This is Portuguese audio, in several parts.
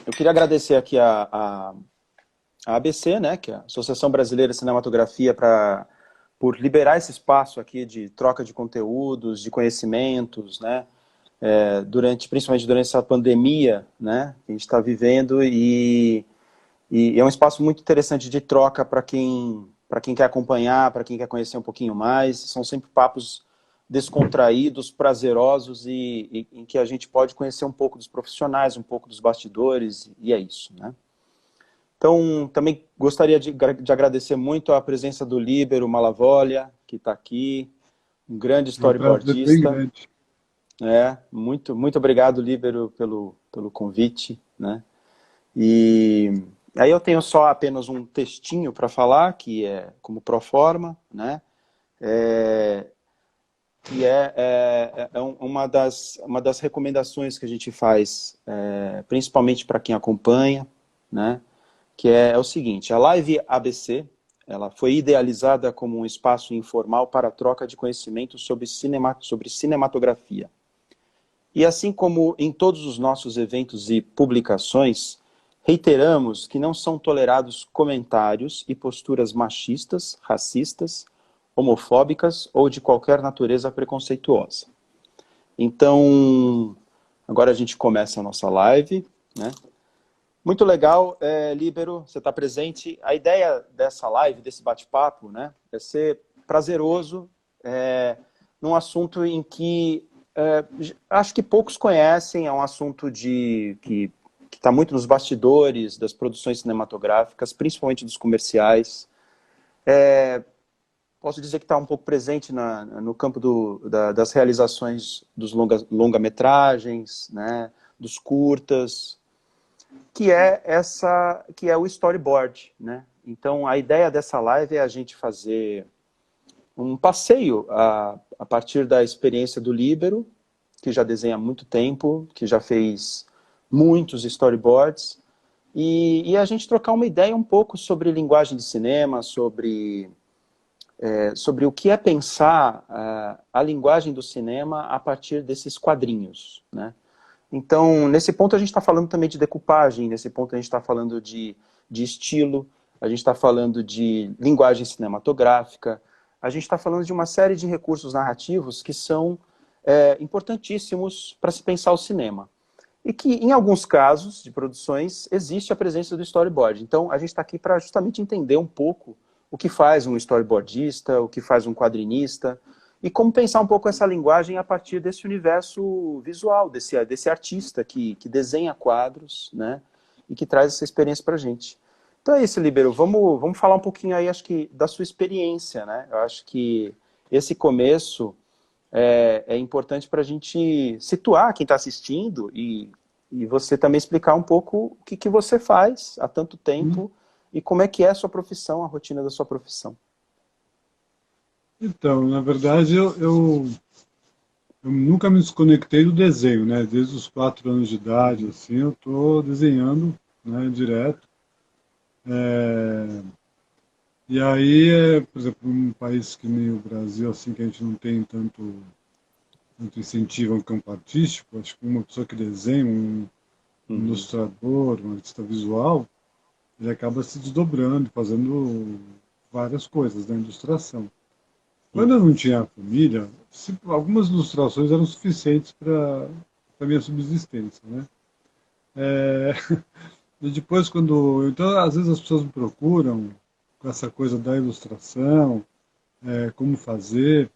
Eu queria agradecer aqui a ABC, né, que é a Associação Brasileira de Cinematografia, por liberar esse espaço aqui de troca de conteúdos, de conhecimentos, né, principalmente durante essa pandemia, né, que a gente está vivendo, e é um espaço muito interessante de troca para quem quer acompanhar, para quem quer conhecer um pouquinho mais. São sempre papos descontraídos, prazerosos e em que a gente pode conhecer um pouco dos profissionais, um pouco dos bastidores, e é isso, né? Então, também gostaria de agradecer muito a presença do Líbero Malavolha, que está aqui, um grande É um prazer bem storyboardista. grande. Muito obrigado, Líbero, pelo convite, né? E aí eu tenho só apenas um textinho para falar, que é como proforma, né? Que uma das recomendações que a gente faz, principalmente para quem acompanha, né? Que é o seguinte: a Live ABC, ela foi idealizada como um espaço informal para a troca de conhecimento sobre cinematografia. E assim como em todos os nossos eventos e publicações, reiteramos que não são tolerados comentários e posturas machistas, racistas, homofóbicas ou de qualquer natureza preconceituosa. Então, agora a gente começa a nossa live, né? Muito legal, Líbero, você está presente. A ideia dessa live, desse bate-papo, né, é ser prazeroso, num assunto em que acho que poucos conhecem, é um assunto que está muito nos bastidores das produções cinematográficas, principalmente dos comerciais. Posso dizer que está um pouco presente no campo das realizações dos longa-metragens, né, dos curtas, que é o storyboard, né? Então, a ideia dessa live é a gente fazer um passeio a partir da experiência do Líbero, que já desenha há muito tempo, que já fez muitos storyboards, e a gente trocar uma ideia um pouco sobre linguagem de cinema, sobre o que é pensar a linguagem do cinema a partir desses quadrinhos, né? Então, nesse ponto a gente está falando também de decupagem, nesse ponto a gente está falando de estilo, a gente está falando de linguagem cinematográfica, a gente está falando de uma série de recursos narrativos que são importantíssimos para se pensar o cinema. E que, em alguns casos de produções, existe a presença do storyboard. Então, a gente está aqui para justamente entender um pouco o que faz um storyboardista, o que faz um quadrinista, e como pensar um pouco essa linguagem a partir desse universo visual, desse artista que desenha quadros, né, e que traz essa experiência para a gente. Então é isso, Líbero, vamos falar um pouquinho aí, acho que, da sua experiência, né? Eu acho que esse começo é importante para a gente situar quem está assistindo e você também explicar um pouco o que você faz há tanto Hum. tempo e como é que é a sua profissão, a rotina da sua profissão. Então, na verdade, eu nunca me desconectei do desenho, né? Desde os 4 anos de idade, Uhum. assim, eu estou desenhando, né, direto. É, E aí, por exemplo, um país que nem o Brasil, assim, que a gente não tem tanto incentivo ao campo artístico, acho que uma pessoa que desenha, um Uhum. ilustrador, um artista visual, ele acaba se desdobrando, fazendo várias coisas na ilustração. Quando eu Uhum. não tinha família, algumas ilustrações eram suficientes para a minha subsistência, né? É, e depois, então, às vezes as pessoas me procuram com essa coisa da ilustração, como fazer,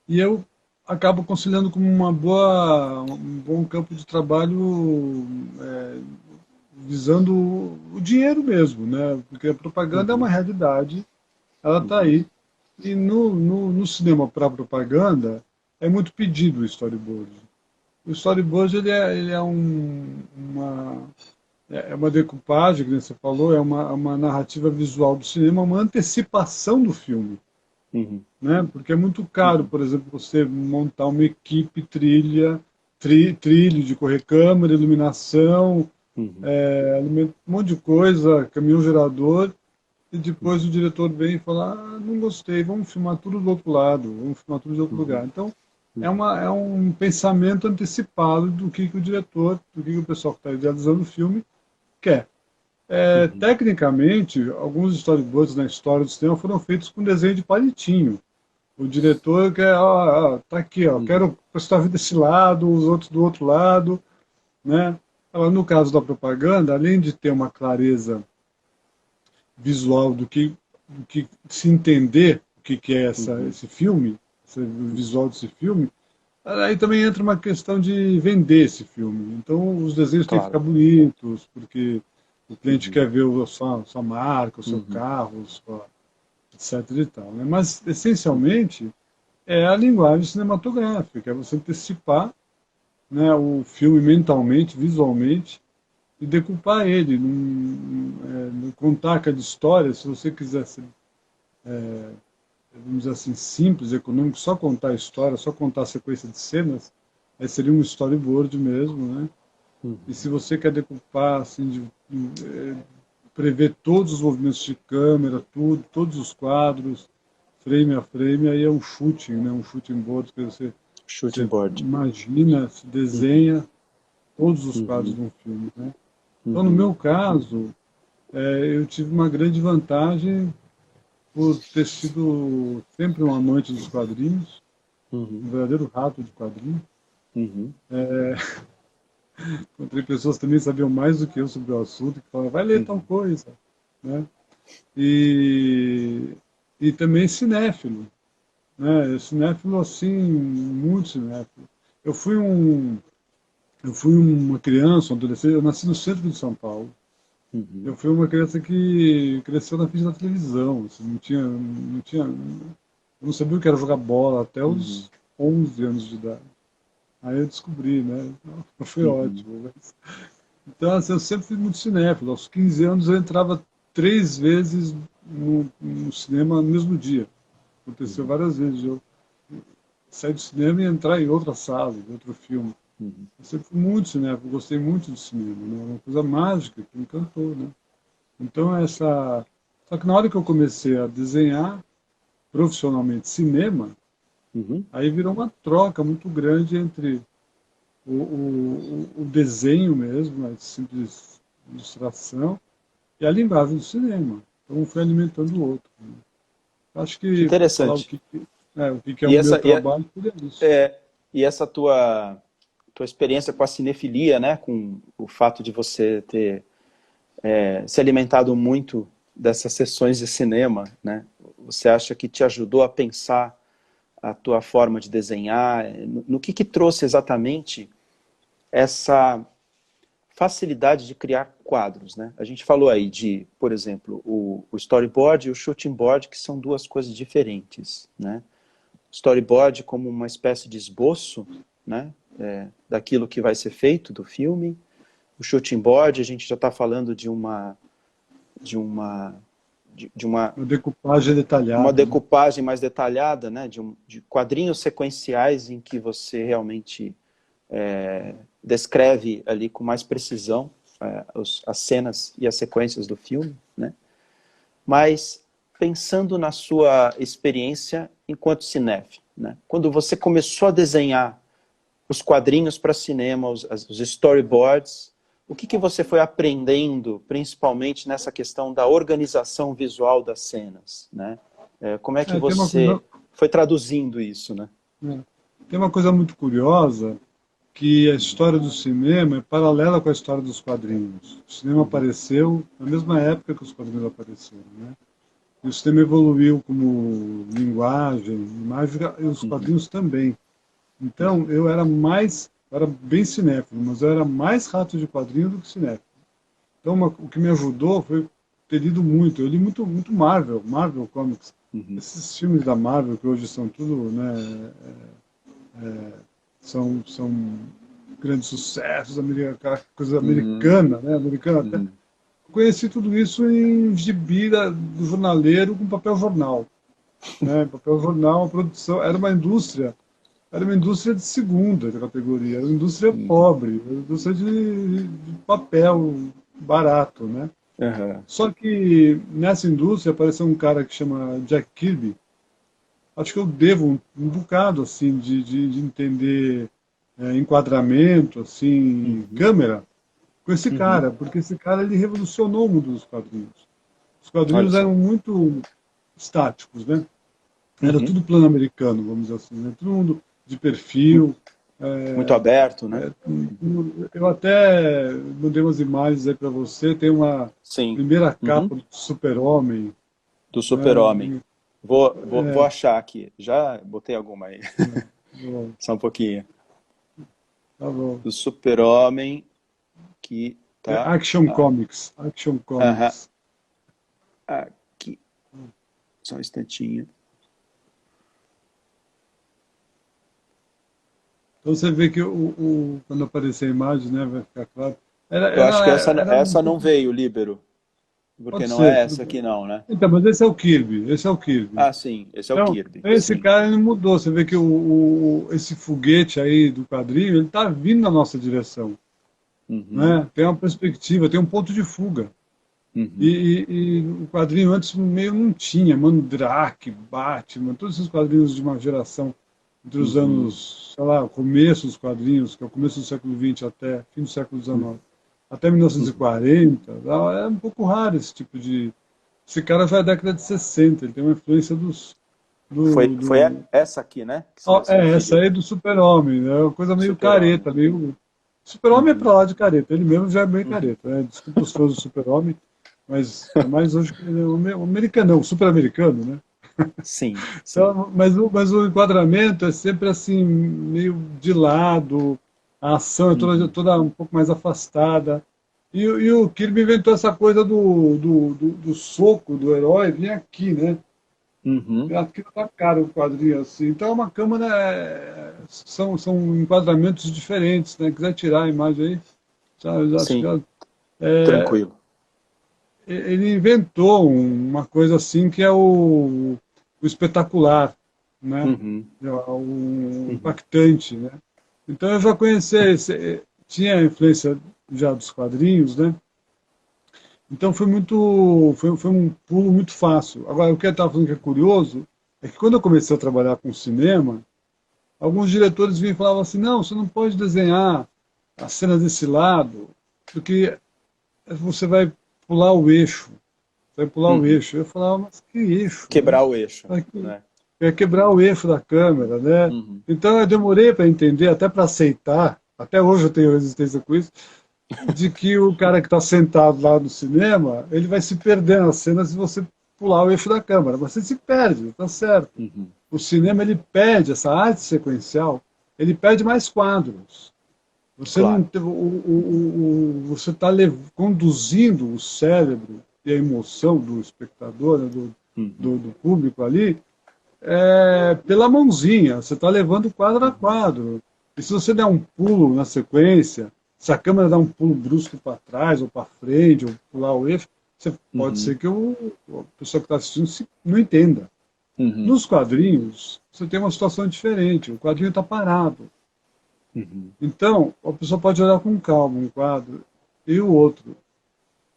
e eu acabo conciliando como um bom campo de trabalho, é, visando o dinheiro mesmo, né? Porque a propaganda é uma Uhum. realidade, ela está Uhum. aí. E no cinema para propaganda é muito pedido o storyboard. O storyboard é uma decupagem, que nem você falou, é uma narrativa visual do cinema, uma antecipação do filme. Uhum. Né? Porque é muito caro, Uhum. por exemplo, você montar uma equipe trilho de correr câmera, iluminação, Uhum. um monte de coisa, caminhão gerador, e depois Uhum. o diretor vem e fala, não gostei, vamos filmar tudo do outro lado, vamos filmar tudo de outro lugar. Uhum. Então, é um pensamento antecipado do que o diretor, do que o pessoal que está idealizando o filme quer. Uhum. Tecnicamente, alguns storyboards na história do cinema foram feitos com desenho de palitinho. O diretor quer, tá aqui, ó, Uhum. quero o personagem desse lado, os outros do outro lado, né? Agora, no caso da propaganda, além de ter uma clareza visual do que se entender o que é Uhum. esse filme, o visual desse filme, aí também entra uma questão de vender esse filme. Então, os desenhos têm que ficar Claro. bonitos, porque o cliente Uhum. quer ver a sua marca, o seu Uhum. carro, etc. e tal, né? Mas, essencialmente, é a linguagem cinematográfica, é você antecipar, né, o filme mentalmente, visualmente, e decupar ele, contar cada história, se você quiser ser, vamos dizer assim, simples, econômico, só contar a história, só contar a sequência de cenas, aí seria um storyboard mesmo, né? E se Uhum. você quer decupar, assim, prever todos os movimentos de câmera, tudo, todos os quadros, frame a frame, aí é um shooting, né? Um shooting board que Shooting você board. imagina, se Uhum. desenha todos os quadros Uhum. de um filme, né? Então, no Uhum. meu caso, eu tive uma grande vantagem por ter sido sempre um amante dos quadrinhos, um Uhum. verdadeiro rato de quadrinhos. Uhum. Encontrei pessoas que também sabiam mais do que eu sobre o assunto, que falavam, vai ler tal Uhum. coisa, né? E, e também cinéfilo, né? Cinéfilo, assim, muito cinéfilo. Eu fui um, eu fui uma criança, um adolescente, eu nasci no centro de São Paulo. Eu Uhum. fui uma criança que cresceu na frente da televisão, assim, eu não sabia o que era jogar bola até Uhum. os 11 anos de idade. Aí eu descobri, né? Foi Uhum. ótimo. Então, assim, eu sempre fui muito cinéfilo. Aos 15 anos eu entrava 3 vezes no cinema no mesmo dia. Aconteceu Uhum. várias vezes. Eu sair do cinema e entrar em outra sala, em outro filme. Uhum. Eu sempre fui muito cinéfilo, gostei muito do cinema, né? Uma coisa mágica que me encantou, né? Então, essa. Só que na hora que eu comecei a desenhar profissionalmente cinema, Uhum. aí virou uma troca muito grande entre o desenho mesmo, a simples ilustração, e a linguagem do cinema. Então, um foi alimentando o outro, né? Acho Que que, para falar interessante. o que é o E meu essa, trabalho, seria isso. e essa tua experiência com a cinefilia, né, com o fato de você ter se alimentado muito dessas sessões de cinema, né, você acha que te ajudou a pensar a tua forma de desenhar? No que trouxe exatamente essa facilidade de criar quadros, né? A gente falou aí de, por exemplo, o storyboard e o shooting board, que são duas coisas diferentes, né? Storyboard como uma espécie de esboço, né? Daquilo que vai ser feito do filme. O shooting board, a gente já está falando de uma de Uma decupagem uma detalhada, né? decupagem mais detalhada, né? De quadrinhos sequenciais em que você realmente descreve ali com mais precisão as cenas e as sequências do filme, né? Mas pensando na sua experiência enquanto cinéfilo, né? Quando você começou a desenhar os quadrinhos para cinema, os storyboards, o que você foi aprendendo, principalmente nessa questão da organização visual das cenas, né? Como é que Tem uma coisa, você foi traduzindo isso, né? né, tem uma coisa muito curiosa, que a história do cinema é paralela com a história dos quadrinhos. O cinema Uhum. apareceu na mesma época que os quadrinhos apareceram, né? E o cinema evoluiu como linguagem, imagem, e os Uhum. quadrinhos também. Então, eu era bem cinéfilo, mas eu era mais rato de quadrinho do que cinéfilo. Então, o que me ajudou foi ter lido muito. Eu li muito, muito Marvel Comics. Uhum. Esses filmes da Marvel, que hoje são tudo, né, são grandes sucessos, aquela coisa Uhum. americana, né, americana até. Uhum. Conheci tudo isso em gibi do jornaleiro com papel jornal. Né? Papel jornal, a produção, era uma indústria de segunda categoria, era uma indústria Uhum. pobre, era uma indústria de papel barato, né? Uhum. Só que nessa indústria apareceu um cara que chama Jack Kirby, acho que eu devo um bocado, assim, de entender enquadramento, assim, Uhum. câmera, com esse Uhum. cara, porque esse cara, ele revolucionou o mundo dos quadrinhos. Os Olha quadrinhos só. eram muito estáticos, né? Era Uhum. tudo plano americano, vamos dizer assim, né? Todo mundo de perfil. Muito aberto, né? Eu até mandei umas imagens aí para você, tem uma Sim. primeira Uhum. capa do Super-Homem, Do Super-Homem. né? Vou achar aqui. Já botei alguma aí. Bom, Só um pouquinho. tá bom. Do Super-Homem que tá. Action Comics, Action Aham. Comics. Aqui. Só um instantinho. Então você vê que quando aparecer a imagem, né, vai ficar claro. Eu acho que Era um essa não pouco, veio, Líbero. Porque pode não é ser. essa aqui, não, né? Então, mas esse é o Kirby, esse é o Kirby. Ah, sim. Esse é o Então, Kirby. esse Sim. cara ele mudou. Você vê que esse foguete aí do quadrinho, ele está vindo na nossa direção, Uhum. né? Tem uma perspectiva, tem um ponto de fuga. Uhum. E o quadrinho antes meio não tinha, Mandrake, Batman, todos esses quadrinhos de uma geração entre os Uhum. anos, sei lá, o começo dos quadrinhos, que é o começo do século XX até fim do século Uhum. XIX, até Uhum. 1940, é um pouco raro esse tipo de... Esse cara já é da década de 60, ele tem uma influência Foi do... essa aqui, né? Que Ó, você se essa referiu. aí é do Super-Homem, né? É uma coisa meio Super-Homem. careta, meio... Super-Homem é Uhum. pra lá de careta, ele mesmo já é meio Uhum. careta, né? Desculpa os fãs do Super-Homem, mas é mais hoje que o americano, o super-americano, né? Sim, sim. Então, mas o enquadramento é sempre assim, meio de lado, a ação é Uhum. toda um pouco mais afastada. E o Kirby inventou essa coisa do soco do herói, vem aqui, né? Uhum. Aqui tá caro o quadrinho assim. Então é uma câmera, são enquadramentos diferentes, né? Quiser tirar a imagem aí, sabe? Eu acho que Sim, tranquilo. ele inventou uma coisa assim que é o espetacular, né? Uhum. É o Uhum. impactante, né? Então eu já conhecia, tinha a influência já dos quadrinhos, né? Então foi um pulo muito fácil. Agora, o que eu estava falando que é curioso é que quando eu comecei a trabalhar com cinema, alguns diretores vinham e falavam assim, não, você não pode desenhar as cenas desse lado, porque você vai pular o eixo. Vai pular o Uhum. eixo. Eu falava, mas que eixo, né? Quebrar o eixo, Aqui, né? é quebrar o eixo da câmera, né? Uhum. Então eu demorei para entender, até para aceitar, até hoje eu tenho resistência com isso, de que o cara que está sentado lá no cinema, ele vai se perder na cena se você pular o eixo da câmera. Você se perde, tá certo. Uhum. O cinema, ele pede, essa arte sequencial, ele pede mais quadros. Você não Claro. tem- você está conduzindo o cérebro e a emoção do espectador, né, Uhum. do público ali, pela mãozinha. Você está levando quadro a Uhum. quadro. E se você der um pulo na sequência, se a câmera dá um pulo brusco para trás ou para frente, ou pular o eixo, pode Uhum. ser que a pessoa que está assistindo não entenda. Uhum. Nos quadrinhos, você tem uma situação diferente. O quadrinho está parado. Uhum. Então, a pessoa pode olhar com calma um quadro e o outro.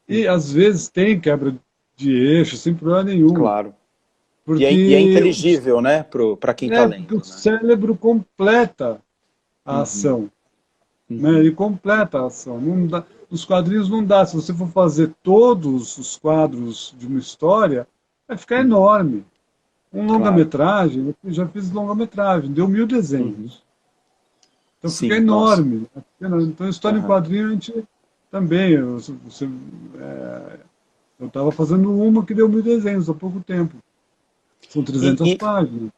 E, Uhum. às vezes, tem quebra de eixo, sem problema nenhum. Claro. E é Porque, inteligível, né, para quem está porque o lendo, né? cérebro completa a Uhum. ação. Né? Uhum. Ele completa a ação. Não dá, nos quadrinhos não dá. Se você for fazer todos os quadros de uma história, vai ficar Uhum. enorme. Um Claro. longa-metragem, eu já fiz longa-metragem, deu 1000 Uhum. desenhos. Então fica Sim, nossa. enorme. Então, história em Aham. quadrinho, a gente também. Eu estava fazendo uma que deu 1000 desenhos há pouco tempo. São E, 300 e, páginas.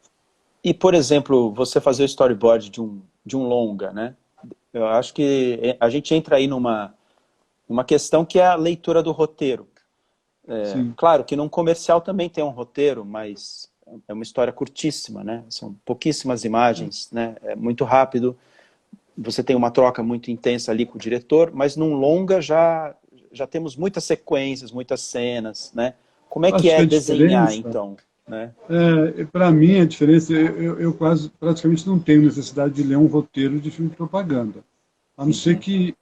por exemplo, você fazer o storyboard de um longa, né? Eu acho que a gente entra aí numa questão que é a leitura do roteiro. Sim. Claro que num comercial também tem um roteiro, mas é uma história curtíssima, né? São pouquíssimas imagens, né? É muito rápido. Você tem uma troca muito intensa ali com o diretor, mas num longa já temos muitas sequências, muitas cenas, né? Como é que Acho que é a desenhar, diferença, então, né? para mim, a diferença, eu quase praticamente não tenho necessidade de ler um roteiro de filme de propaganda. A não ser Uhum, que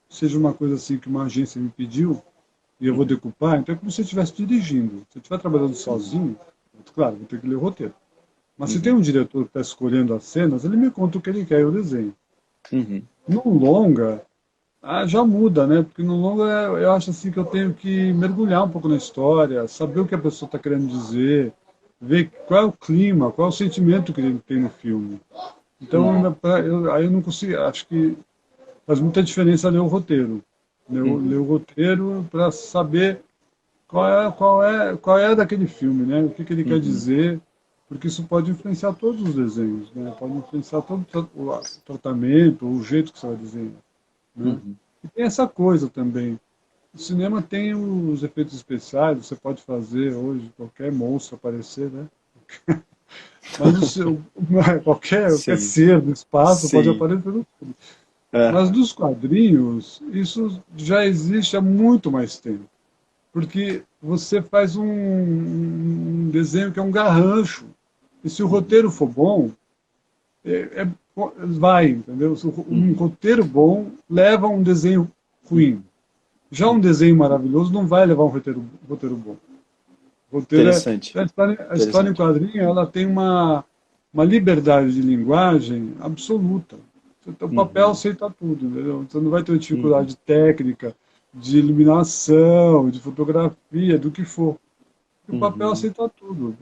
seja uma coisa assim que uma agência me pediu e eu vou uhum, decupar, então é como se eu estivesse dirigindo. Se eu estiver trabalhando uhum, sozinho, claro, vou ter que ler o roteiro. Mas se tem um diretor que está escolhendo as cenas, ele me conta o que ele quer e eu desenho. Uhum. No longa, já muda, né? Porque no longa eu acho assim que eu tenho que mergulhar um pouco na história, saber o que a pessoa está querendo dizer, ver qual é o clima, qual é o sentimento que ele tem no filme. Então, Uhum. aí eu não consigo, acho que faz muita diferença ler o roteiro. Ler Uhum. o roteiro para saber qual é daquele filme, né? O que, que ele quer Uhum. dizer, porque isso pode influenciar todos os desenhos, né? Pode influenciar todo o tratamento, o jeito que você vai desenhar, né? Uhum. E tem essa coisa também. O cinema tem os efeitos especiais, você pode fazer hoje qualquer monstro aparecer, né? Mas qualquer Sim, ser do espaço pode sim. aparecer no filme. Mas Aham. dos quadrinhos, isso já existe há muito mais tempo. Porque você faz um desenho que é um garrancho. E se o Uhum. roteiro for bom, vai, entendeu? Um Uhum. roteiro bom leva a um desenho ruim. Uhum. Já um Uhum. desenho maravilhoso não vai levar um roteiro bom. O roteiro Interessante, a história em interessante. quadrinho ela tem uma liberdade de linguagem absoluta. O papel Uhum. aceita tudo, entendeu? Você não vai ter Uhum. dificuldade técnica, de iluminação, de fotografia, do que for. O papel Uhum. aceita tudo.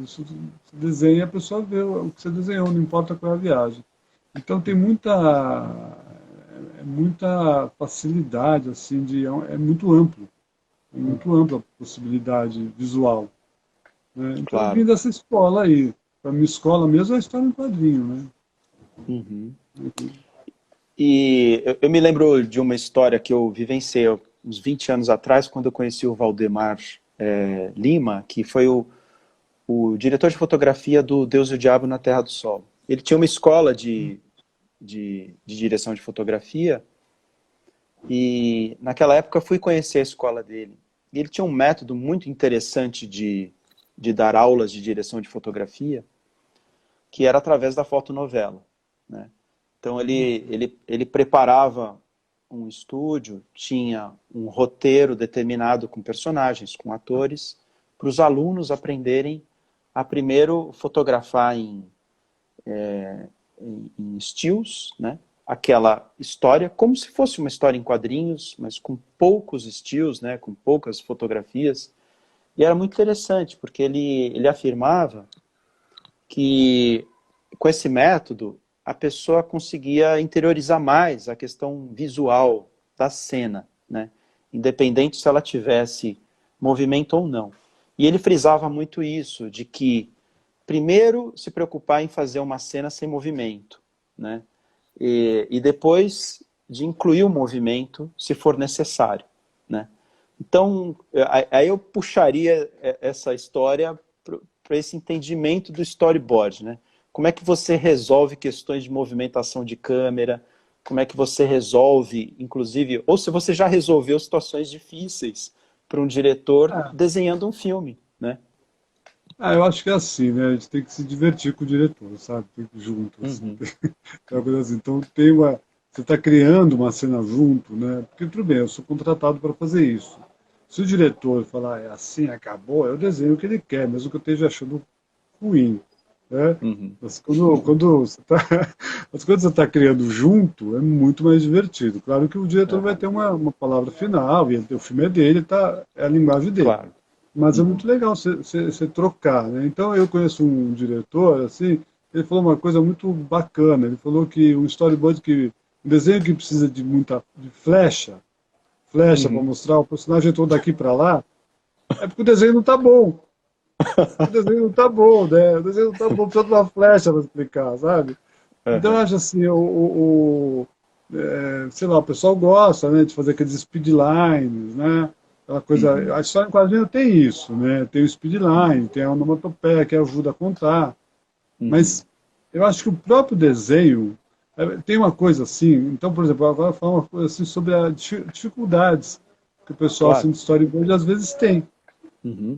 Você desenha e a pessoa vê o que você desenhou, não importa qual é a viagem. Então tem muita facilidade, assim, é muito ampla a possibilidade visual, né? Então eu vim Claro. dessa escola aí. Para minha escola mesmo é a história em quadrinho, né? Uhum. E eu me lembro de uma história que eu vivenciei uns 20 anos atrás, quando eu conheci o Valdemar Lima, que foi o diretor de fotografia do Deus e o Diabo na Terra do Sol. Ele tinha uma escola de direção de fotografia e naquela época eu fui conhecer a escola dele. E ele tinha um método muito interessante de dar aulas de direção de fotografia, que era através da fotonovela, né? Então ele preparava um estúdio, tinha um roteiro determinado com personagens, com atores, para os alunos aprenderem a primeiro fotografar em stills, né? Aquela história como se fosse uma história em quadrinhos, mas com poucos stills, né? Com poucas fotografias. E era muito interessante, porque ele afirmava que com esse método a pessoa conseguia interiorizar mais a questão visual da cena, né? Independente se ela tivesse movimento ou não. E ele frisava muito isso, de que primeiro se preocupar em fazer uma cena sem movimento, né? E depois de incluir o movimento se for necessário, né? Então, aí eu puxaria essa história para esse entendimento do storyboard, né? Como é que você resolve questões de movimentação de câmera? Como é que você resolve, inclusive, ou se você já resolveu situações difíceis para um diretor Ah, desenhando um filme, né? eu acho que é assim, né? A gente tem que se divertir com o diretor, sabe? Tem que ir junto, assim. Uhum. Aquela coisa assim. Então você está criando uma cena junto, né? Porque tudo bem, eu sou contratado para fazer isso. Se o diretor falar é assim, acabou, eu desenho o que ele quer, mesmo que eu esteja achando ruim, né? Uhum. Mas quando você está mas quando você tá criando junto, é muito mais divertido. Claro que o diretor vai Uhum. ter uma palavra final, e o filme é dele, tá, é a linguagem dele. Claro. Mas é Uhum. muito legal você trocar, né? Então eu conheço um diretor, assim, ele falou uma coisa muito bacana. Ele falou que um desenho que precisa de muita de flecha para Uhum. mostrar o personagem todo daqui para lá, é porque o desenho não está bom. O desenho não está bom, né? O desenho não está bom, precisa de uma flecha para explicar, sabe? Então eu Uhum. acho assim, sei lá, o pessoal gosta, né, de fazer aqueles speedlines, né? Aquela coisa, Uhum. a história em quadrinho tem isso, né? Tem o speedline, tem a onomatopeia que ajuda a contar, Uhum. mas eu acho que o próprio desenho tem uma coisa assim. Então, por exemplo, agora falar uma coisa assim sobre as dificuldades que o pessoal assim, Claro. de storyboard às vezes tem, Uhum.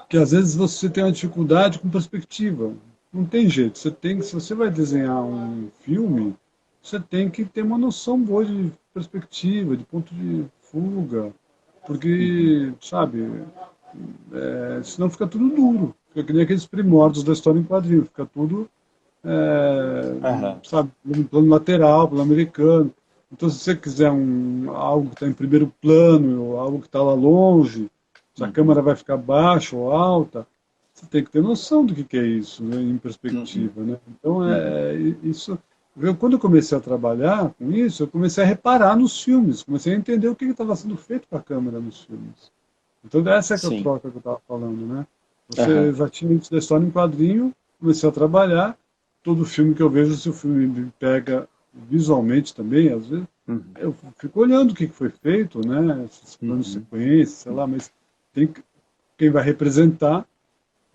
que às vezes você tem uma dificuldade com perspectiva. Não tem jeito. Se você vai desenhar um filme, você tem que ter uma noção boa de perspectiva, de ponto de fuga, Uhum. porque, sabe, senão fica tudo duro. fica que nem aqueles primórdios da história em quadrinho, fica tudo, Aham. sabe, no plano lateral, plano americano. Então, se você quiser algo que está em primeiro plano, ou algo que está lá longe, se a câmera vai ficar baixa ou alta, você tem que ter noção do que é isso, né, em Uhum. perspectiva, né? Então, Uhum. isso... Quando eu comecei a trabalhar com isso, eu comecei a reparar nos filmes, comecei a entender o que estava sendo feito com a câmera nos filmes. Então, essa é que é a Sim. troca que eu estava falando, né? Você Aham. já tinha isso da história em quadrinho, comecei a trabalhar, todo filme que eu vejo, se o filme me pega visualmente também, às vezes, Uhum. eu fico olhando o que foi feito, né? Esses planos de Uhum. sequência, sei lá, mas quem vai representar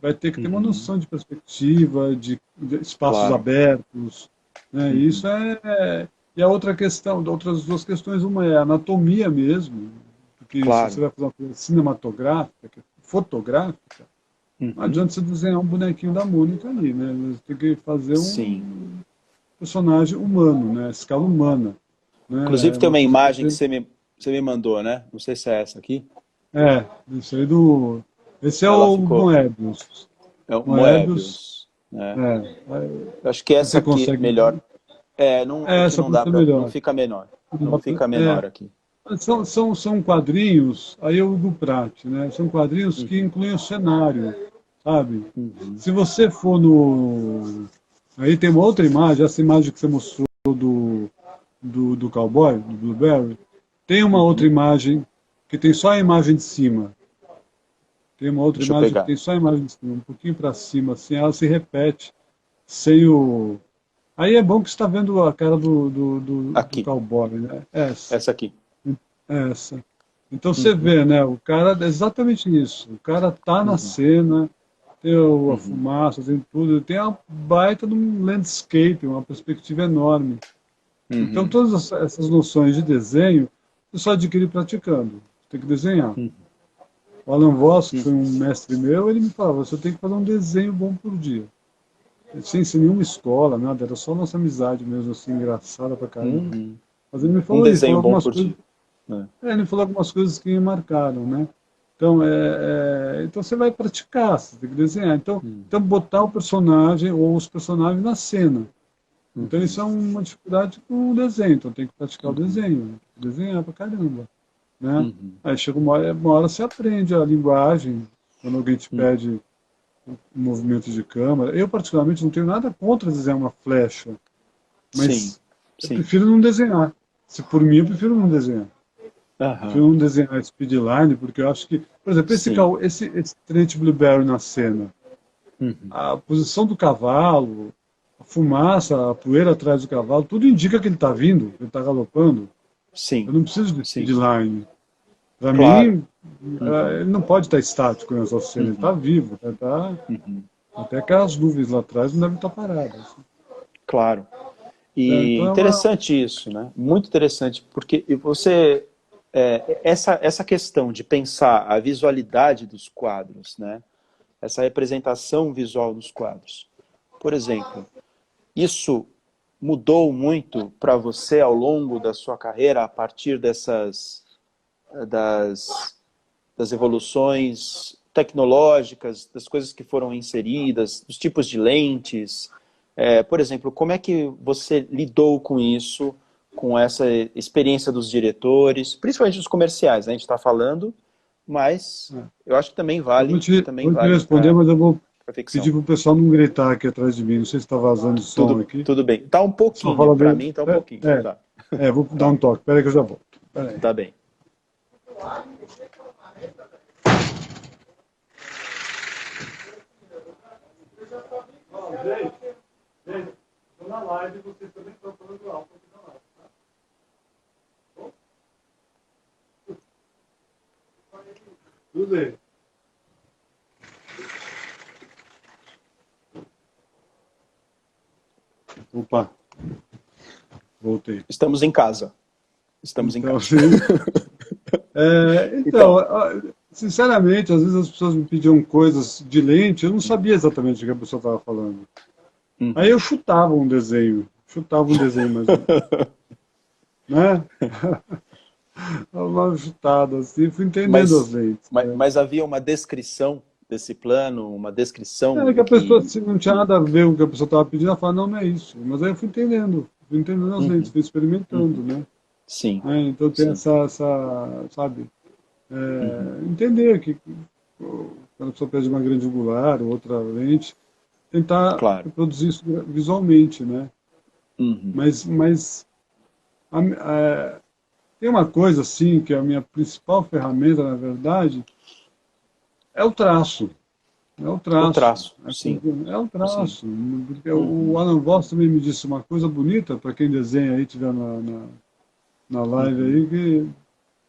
vai ter que ter uma Uhum. noção de perspectiva, de espaços Claro. abertos, né? E isso Uhum. e a outra questão, outras duas questões, uma é a anatomia mesmo, porque se você Claro. vai fazer uma coisa cinematográfica, fotográfica, não Uhum. adianta você desenhar um bonequinho da Mônica ali, né? Você tem que fazer Sim. um personagem humano, né? Escala humana, né? Inclusive É tem uma uma coisa que imagem que você... você me mandou, né? Não sei se é essa aqui. É, isso aí do... Esse é Ela o ficou. Moebius. É o Moebius, Moebius, né? é, Eu acho que essa você aqui consegue... melhor. É, não, aqui Essa não pode dá ser para, não melhor. fica menor. Não fica É, menor aqui. são quadrinhos, aí é o Hugo Pratt, né? São quadrinhos que Uhum. incluem o cenário, sabe? Uhum. Se você for no... Aí tem uma outra imagem, essa imagem que você mostrou do cowboy, do Blueberry, tem uma outra Uhum. imagem que tem só a imagem de cima. Tem uma outra Deixa eu imagem que pegar. tem só a imagem de cima, um pouquinho para cima, assim, ela se repete, sem o... Aí é bom que você está vendo a cara do Aqui. cowboy, né? Essa aqui. Essa. Então você Uhum. vê, né? O cara é exatamente isso. O cara tá na Uhum. cena, tem a Uhum. fumaça, tem tudo, tem uma baita de um landscape, uma perspectiva enorme. Então Uhum. todas essas noções de desenho você só adquire praticando. Você tem que desenhar. Uhum. O Alan Voss, que foi Uhum. um mestre meu, ele me falava, você tem que fazer um desenho bom por dia. Sem ser nenhuma escola, nada, era só nossa amizade mesmo, assim, engraçada pra caramba. Uhum. Mas ele me Um falou isso, desenho falou bom algumas por coisas. dia. Né? Ele falou algumas coisas que me marcaram, né? Então, então você vai praticar, você tem que desenhar. Uhum. Então botar o personagem ou os personagens na cena. Então Uhum. isso é uma dificuldade com o desenho, então tem que praticar o Uhum. desenho, desenhar pra caramba, né? Uhum. Aí chega uma hora você aprende a linguagem, quando alguém te Uhum. pede um movimento de câmera. Eu, particularmente, não tenho nada contra desenhar uma flecha, Sim. mas eu Sim. prefiro não desenhar. Se por mim, eu prefiro não desenhar. Aham. Prefiro não desenhar speedline, porque eu acho que, por exemplo, Sim. esse Trent Blueberry na cena, Uhum. a posição do cavalo, a fumaça, a poeira atrás do cavalo, tudo indica que ele está vindo, que ele está galopando. Eu Sim. não preciso de Sim. speedline. Para Claro. mim, Uhum. ele não pode estar estático nessa cena, ele está Uhum. vivo, tá, Uhum. até aquelas nuvens lá atrás não devem estar paradas. Claro. E Então é uma... interessante isso, né? Muito interessante, porque você essa questão de pensar a visualidade dos quadros, né? Essa representação visual dos quadros. Por exemplo, isso mudou muito para você ao longo da sua carreira a partir das, das evoluções tecnológicas, das coisas que foram inseridas, dos tipos de lentes. Por exemplo, como é que você lidou com isso, com essa experiência dos diretores, principalmente os comerciais, né? A gente está falando, mas eu acho que também vou te vale responder, para mas eu vou a ficção. pedir para o pessoal não gritar aqui atrás de mim. Não sei se está vazando som Tudo, aqui. tudo bem. Tá um O pessoal pouquinho, fala para bem. mim tá um pouquinho. Tá, Vou dar tá, um toque. Espera aí que eu já volto. Espera aí. tá bem. Gente, estou na live, vocês também estão falando alto aqui na live, tá? Tudo bem. Opa, voltei. Estamos em casa. Estamos em Então, casa. sim. Então, Sinceramente, às vezes as pessoas me pediam coisas de lente, eu não sabia exatamente o que a pessoa estava falando. Aí uhum. eu chutava um desenho mais ou menos, né? Uma chutada assim, fui entendendo as mas, lentes, mas, né? mas havia uma descrição desse plano, uma descrição É que do a pessoa, que... se não tinha nada a ver com o que a pessoa estava pedindo, ela fala, não, não é isso. Mas aí eu fui entendendo as lentes, Uhum, fui experimentando, uhum. né? Sim, Então tem sim. essa sabe, Uhum, entender que quando a pessoa pede uma grande angular ou outra lente, tentar claro. reproduzir isso visualmente, né? Uhum, Mas a- tem uma coisa assim, que é a minha principal ferramenta, na verdade, é o traço. É o o traço. traço, sim, É o sim. traço. Porque Uhum, o Alan Voss também me disse uma coisa bonita, para quem desenha aí, tiver na live uhum, aí,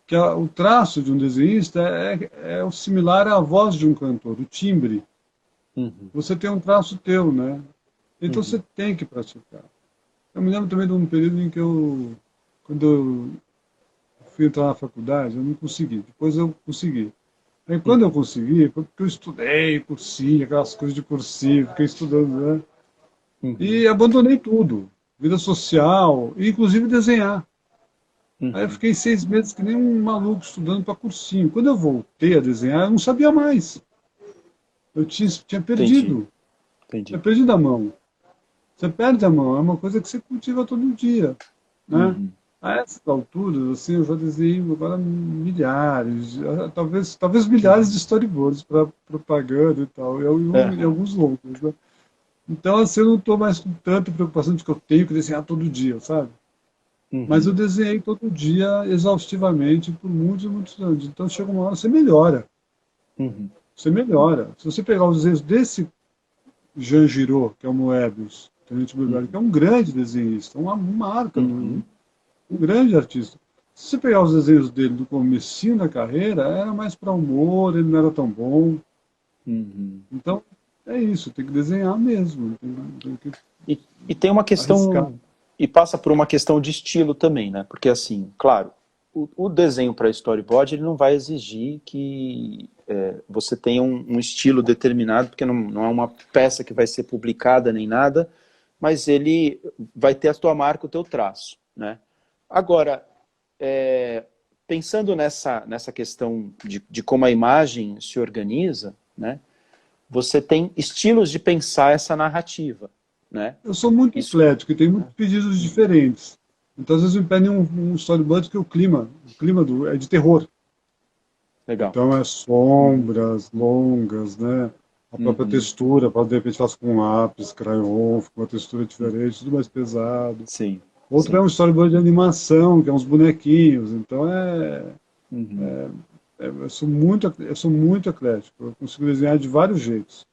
que o traço de um desenhista é o similar à voz de um cantor, o timbre. uhum, Você tem um traço teu, né? Então você uhum, tem que praticar. Eu me lembro também de um período em que quando eu fui entrar na faculdade, eu não consegui. Depois eu consegui. Aí quando eu uhum, consegui, foi porque eu estudei cursinho, aquelas coisas de cursinho, fiquei estudando, né? uhum, E abandonei tudo. Vida social, e inclusive desenhar. Aí eu uhum. fiquei 6 meses que nem um maluco estudando para cursinho. Quando eu voltei a desenhar, eu não sabia mais. Eu tinha Entendi, perdido. Tinha entendi. perdido a mão. Você perde a mão, é uma coisa que você cultiva todo dia, né? Uhum, A essas alturas, assim, eu já desenhei agora milhares, talvez milhares uhum. de storyboards para propaganda e tal, e Aham, alguns outros, né? Então, assim, eu não estou mais com tanta preocupação de que eu tenho que desenhar todo dia, sabe? Mas eu uhum, desenhei todo dia, exaustivamente, por muitos e muitos anos. Então, chega uma hora, você melhora. uhum, Você melhora. Se você pegar os desenhos desse Jean Giraud, que é o Moebius, Tenente Blueberry, que uhum, é um grande desenhista, uma marca, uhum, um grande artista. Se você pegar os desenhos dele do comecinho da carreira, era mais para humor, ele não era tão bom. uhum. Então, é isso, tem que desenhar mesmo, tem que E tem uma arriscar. questão, e passa por uma questão de estilo também, né? Porque assim, claro, o desenho para storyboard ele não vai exigir que você tenha um estilo determinado, porque não é uma peça que vai ser publicada nem nada, mas ele vai ter a tua marca, o teu traço, né? Agora, pensando nessa questão de como a imagem se organiza, né? Você tem estilos de pensar essa narrativa, né? Eu sou muito Isso. eclético e tenho muitos pedidos diferentes. Então, às vezes, me pedem um storyboard que o clima é de terror. Legal. Então, é Uhum. sombras longas, né? A própria Uhum. textura, de repente faço com lápis, crayon, com uma textura diferente, tudo mais pesado. Sim, Outro é sim. um storyboard de animação, que é uns bonequinhos. Então, Uhum. eu sou muito eclético. Eu consigo desenhar de vários jeitos.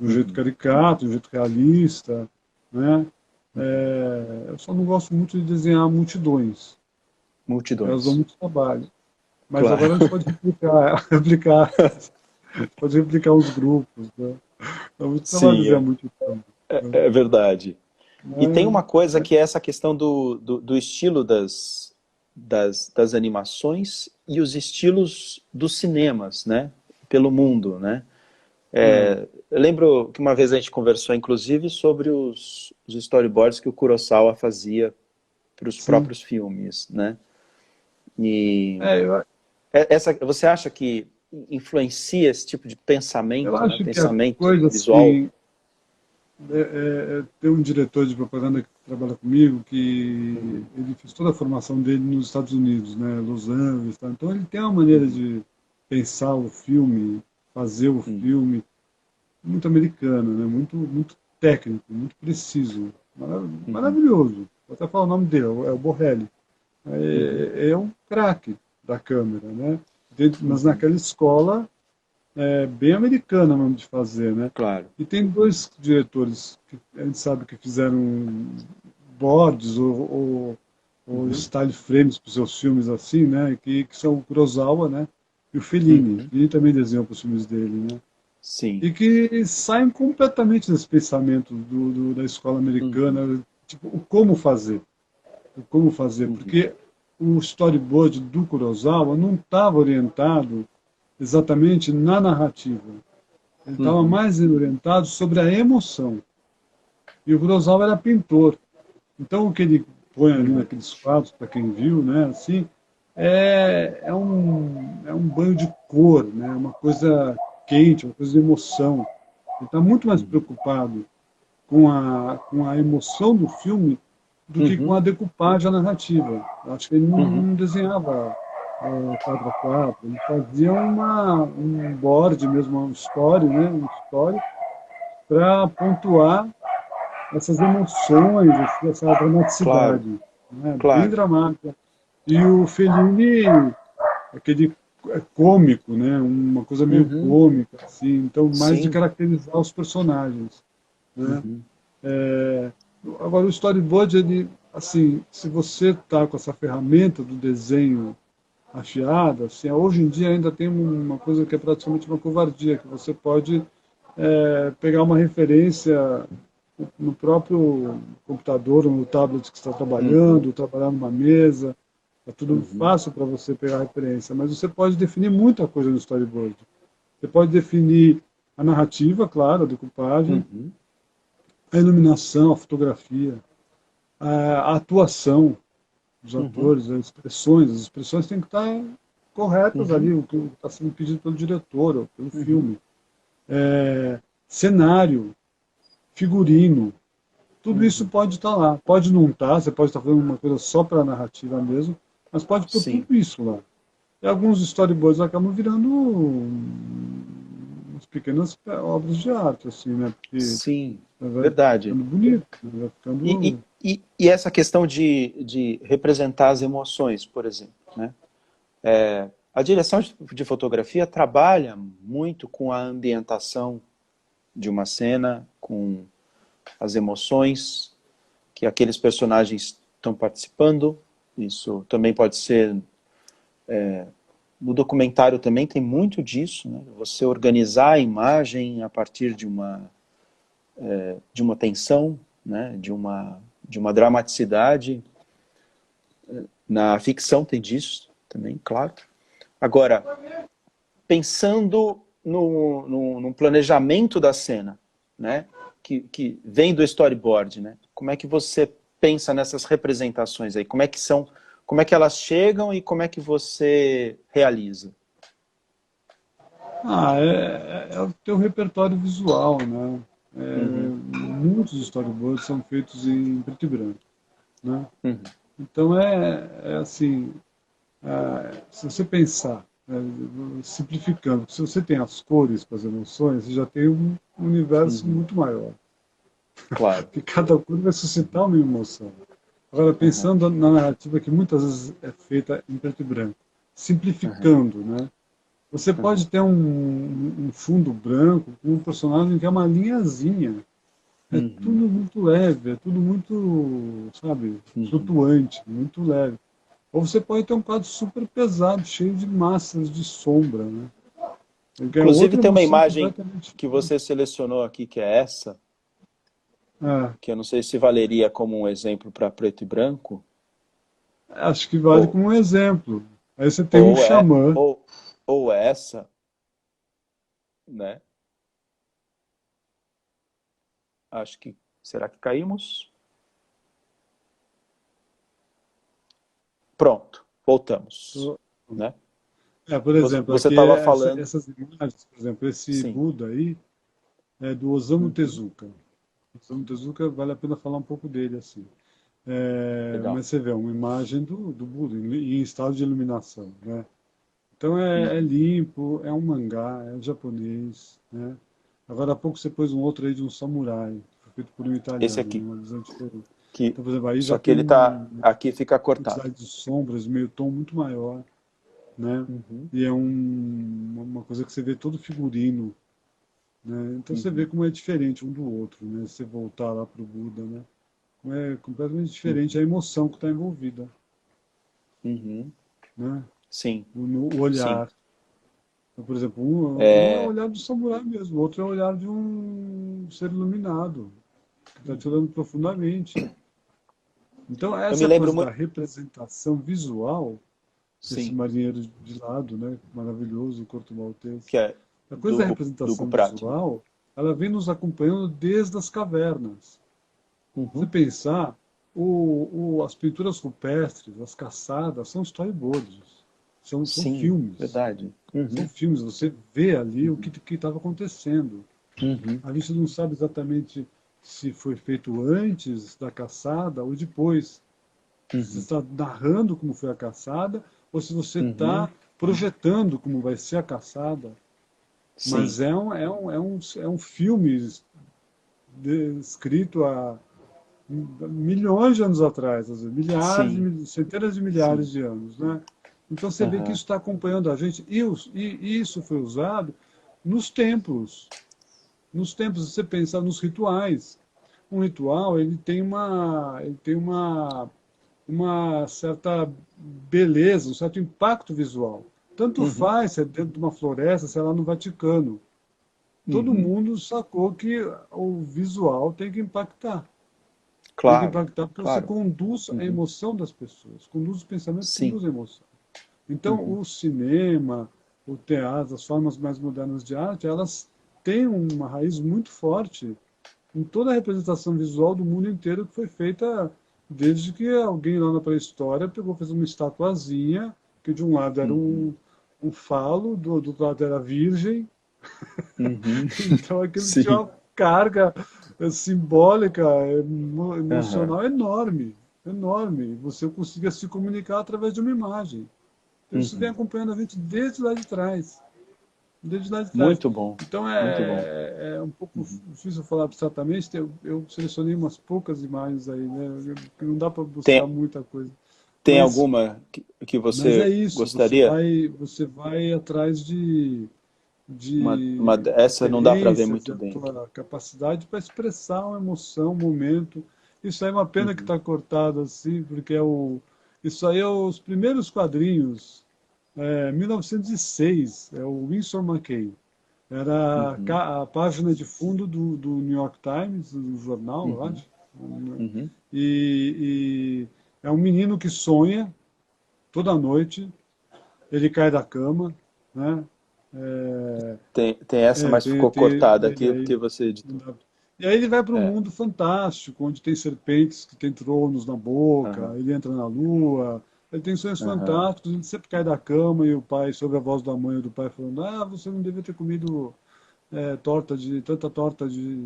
De um jeito Uhum. caricato, de um jeito realista, né? Uhum. Eu só não gosto muito de desenhar multidões. Elas dão Multidões. muito trabalho. Mas Claro. agora a gente pode replicar os grupos, né? Dá muito trabalho Sim, desenhar multidão, né? é verdade. E tem uma coisa É, que é essa questão do estilo das animações e os estilos dos cinemas, né? Pelo mundo, né? é, Eu lembro que uma vez a gente conversou, inclusive, sobre os storyboards que o Kurosawa fazia para os sim. próprios filmes, né? E Eu, você acha que influencia esse tipo de eu pensamento, né? acho que a Pensamento coisa visual? assim. Tem um diretor de propaganda que trabalha comigo que Uhum, ele fez toda a formação dele nos Estados Unidos, né, Los Angeles, tá? Então ele tem uma maneira uhum, de pensar o filme, fazer o uhum, filme muito americano, né, muito técnico, muito preciso, uhum, maravilhoso. Vou até falar o nome dele, é o Borrelli. uhum, É um craque da câmera, né? Mas uhum. naquela escola bem americana mesmo de fazer, né? Claro. E tem dois diretores que a gente sabe que fizeram boards ou Uhum, style frames para os seus filmes assim, né? Que são o Kurosawa, né? E o Fellini. O uhum. Fellini também desenhou para os filmes dele, né? Sim. E que saem completamente desse pensamento da escola Uhum, americana, tipo, o como fazer. O como fazer. uhum, Porque o storyboard do Kurosawa não estava orientado exatamente na narrativa. Ele estava uhum, mais orientado sobre a emoção. E o Kurosawa era pintor. Então, o que ele põe ali uhum, naqueles quadros, para quem viu, né, assim, é um banho de cor, né, uma coisa quente, uma coisa de emoção. Ele está muito mais preocupado com a emoção do filme do que com Uhum. a decupagem narrativa. Eu acho que ele Uhum. não desenhava quadro a quadro, ele fazia um board mesmo, uma história, né? Uma história para pontuar essas emoções, essa Claro, dramaticidade, né? Bem claro. dramática. E o Fellini, aquele cômico, né? Uma coisa meio Uhum. cômica, assim, então mais de Sim. caracterizar os personagens, né? Uhum. É, agora o storyboard, ele, assim, se você está com essa ferramenta do desenho afiada, assim, hoje em dia ainda tem uma coisa que é praticamente uma covardia, que você pode pegar uma referência no próprio computador ou no tablet que está Uhum. trabalhando, trabalhar numa mesa, é tudo Uhum. fácil para você pegar referência, mas você pode definir muita coisa no storyboard. Você pode definir a narrativa, claro, a decupagem, Uhum. a iluminação, a fotografia, a atuação dos Uhum. atores, as expressões têm que estar corretas ali, Uhum. o que está sendo pedido pelo diretor ou pelo Uhum. filme. Cenário, figurino, tudo isso Uhum. pode estar lá. Pode não estar, você pode estar fazendo uma coisa só para a narrativa mesmo, mas pode pôr tudo Sim. isso lá. E alguns storyboards acabam virando umas pequenas obras de arte, assim, né? Porque Sim. vai Verdade. ficando bonito, vai E, ficando. e essa questão de representar as emoções, por exemplo, né? A direção de fotografia trabalha muito com a ambientação de uma cena, com as emoções que aqueles personagens estão participando. Isso também pode ser... No documentário também tem muito disso, né? Você organizar a imagem a partir de uma tensão, né? De uma dramaticidade. Na ficção tem disso também, claro. Agora, pensando no planejamento da cena, né? Que vem do storyboard, né? Como é que você pensa nessas representações aí? Como é que são, como é que elas chegam e como é que você realiza? É o teu repertório visual, né? Uhum. Muitos storyboards são feitos em preto e branco, né? Uhum. Então é assim, se você pensar, simplificando, se você tem as cores para as emoções, você já tem um universo Uhum. muito maior, Claro. que cada cor vai suscitar uma emoção. Agora, Uhum. pensando na narrativa que muitas vezes é feita em preto e branco, Uhum. simplificando, né? Você Uhum. pode ter um fundo branco com um personagem que é uma linhazinha. É tudo Uhum. muito leve, é tudo muito, sabe, Uhum. flutuante, muito leve. Ou você pode ter um quadro super pesado, cheio de massas de sombra, né? Que é Inclusive outra tem uma emoção imagem completamente que você diferente. selecionou aqui, que é essa, É, que eu não sei se valeria como um exemplo para preto e branco, acho que vale ou, como um exemplo. Aí você tem um ou, é, xamã. ou essa, né? Acho que... Será que caímos? Pronto, voltamos. Né? Por exemplo, Você aqui estava falando... essas imagens, por exemplo, esse Sim. Buda aí é do Osamu Uhum. Tezuka. Osamu Tezuka vale a pena falar um pouco dele assim. Legal. Mas você vê uma imagem do Buda em estado de iluminação, né? Então é Uhum. limpo, é um mangá, é japonês, né? Agora há pouco você pôs um outro aí de um samurai, que foi feito por um Esse italiano, aqui. uma visão diferente. Que... Então, por exemplo, aí Só já que tem ele tá... uma Aqui fica cortado. quantidade de sombras, meio tom muito maior, né? Uhum. E é uma coisa que você vê todo figurino, né? Então você vê Uhum. como é diferente um do outro, né? Se você voltar lá para o Buda, né? Como é completamente diferente Uhum. a emoção que está envolvida, Uhum. né? Sim, O sim. olhar. Então, por exemplo, um é o olhar do samurai mesmo, o outro é o olhar de um ser iluminado, que está te Uhum. olhando profundamente. Então, Eu me essa lembro coisa da muito... representação visual, esse Sim, marinheiro de lado, né, maravilhoso, o Corto Maltese, que é a coisa da Do representação Guprat, né? visual, ela vem nos acompanhando desde as cavernas. Se você Uhum. pensar, as pinturas rupestres, as caçadas, são storyboards, são Sim, filmes. verdade. São Uhum. filmes, você vê ali o que estava acontecendo. Uhum. A gente não sabe exatamente se foi feito antes da caçada ou depois. Se você Uhum. está narrando como foi a caçada ou se você Uhum. está projetando como vai ser a caçada. Sim, Mas é um filme escrito há milhões de anos atrás, às vezes, milhares, sim, centenas de milhares sim. de anos, né? Então você vê que Aham. isso está acompanhando a gente e isso foi usado nos templos. Nos templos, você pensa nos rituais. Um ritual, ele tem uma certa beleza, um certo impacto visual. Tanto Uhum. faz se é dentro de uma floresta, se é lá no Vaticano. Todo Uhum. mundo sacou que o visual tem que impactar. Tem que Claro, impactar porque você claro. conduz a Uhum. emoção das pessoas, conduz o pensamento, Sim. conduz a emoção. Então, Uhum. o cinema, o teatro, as formas mais modernas de arte, elas têm uma raiz muito forte em toda a representação visual do mundo inteiro que foi feita desde que alguém lá na pré-história pegou, fez uma estatuazinha, que de um lado era Uhum. um falo, do outro lado era virgem, Uhum. então aquilo tinha Sim. uma carga simbólica, Aham. emocional enorme, enorme. Você conseguia se comunicar através de uma imagem. Então, isso vem Uhum. acompanhando a gente desde lá de trás. Desde lá de trás. Muito bom. Então Muito bom. é um pouco Uhum. difícil falar abstratamente. Eu selecionei umas poucas imagens aí, né? Que não dá para buscar Tem, muita coisa. tem Mas, alguma que mas é você isso, gostaria? você vai atrás de Essa não dá para ver referências, muito da bem aqui. tua capacidade para expressar uma emoção, um momento. Isso aí é uma pena que Uhum. está cortado assim, porque isso aí é os primeiros quadrinhos, 1906, é o Winsor McCay. Era Uhum. a página de fundo do New York Times, do jornal, eu Uhum. acho. Uhum. E é um menino que sonha toda noite, ele cai da cama, né? É, Tem essa, mas ficou cortada e aqui aí, porque você editou. e aí ele vai para um É. mundo fantástico, onde tem serpentes que têm tronos na boca, Aham. ele entra na lua, ele tem sonhos Aham. fantásticos, ele sempre cai da cama e o pai, sobre a voz da mãe ou do pai, falando: Ah, você não devia ter comido tanta torta de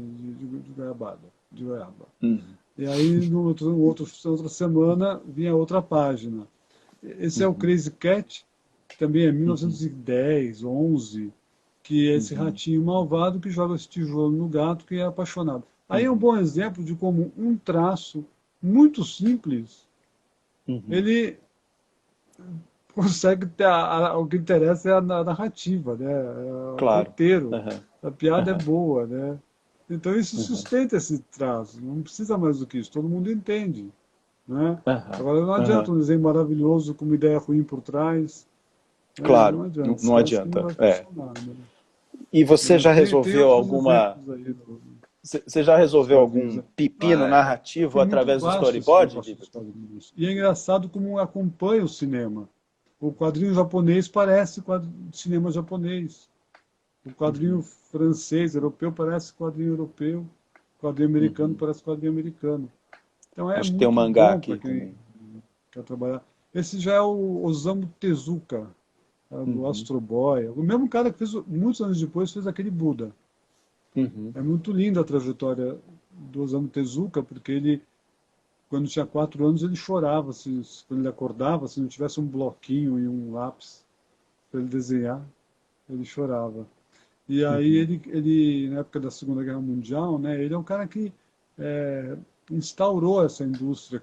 goiabada, de goiaba. Uhum. E aí, outra semana, vinha outra página. Esse é o Uhum. Crazy Cat, que também é Uhum. 1910, 11, que é esse Uhum. ratinho malvado que joga esse tijolo no gato que é apaixonado. Aí é um Uhum. bom exemplo de como um traço muito simples, Uhum. ele consegue ter o que interessa é a narrativa, né? É o Claro. roteiro. Aham. A piada é Aham. boa, né? Então isso Aham. sustenta esse traço. Não precisa mais do que isso. Todo mundo entende, né? Aham. Agora não adianta Aham. um desenho maravilhoso com uma ideia ruim por trás. Claro, Não adianta. não Esquece que não adianta. vai É. funcionar, né? E você já Tem resolveu outros alguma. exemplos aí Você já dos resolveu quadrinhos, algum né? pepino narrativo É muito através do vasto esse storyboard, negócio dos Liber? quadrinhos. E é engraçado como acompanha o cinema. O quadrinho japonês parece cinema japonês. O quadrinho Uhum. francês, europeu, parece quadrinho europeu. O quadrinho americano Uhum. parece quadrinho americano. Então é Acho que tem um muito mangá bom para aqui quem também. quer trabalhar. Esse já é o Osamu Tezuka, do Uhum. Astro Boy. O mesmo cara que fez, muitos anos depois, fez aquele Buda. Uhum. É muito linda a trajetória do Osamu Tezuka, porque ele, quando tinha 4 anos, ele chorava quando ele acordava, se não tivesse um bloquinho e um lápis para ele desenhar, ele chorava. E aí Uhum. na época da Segunda Guerra Mundial, né, ele é um cara que é, instaurou essa indústria,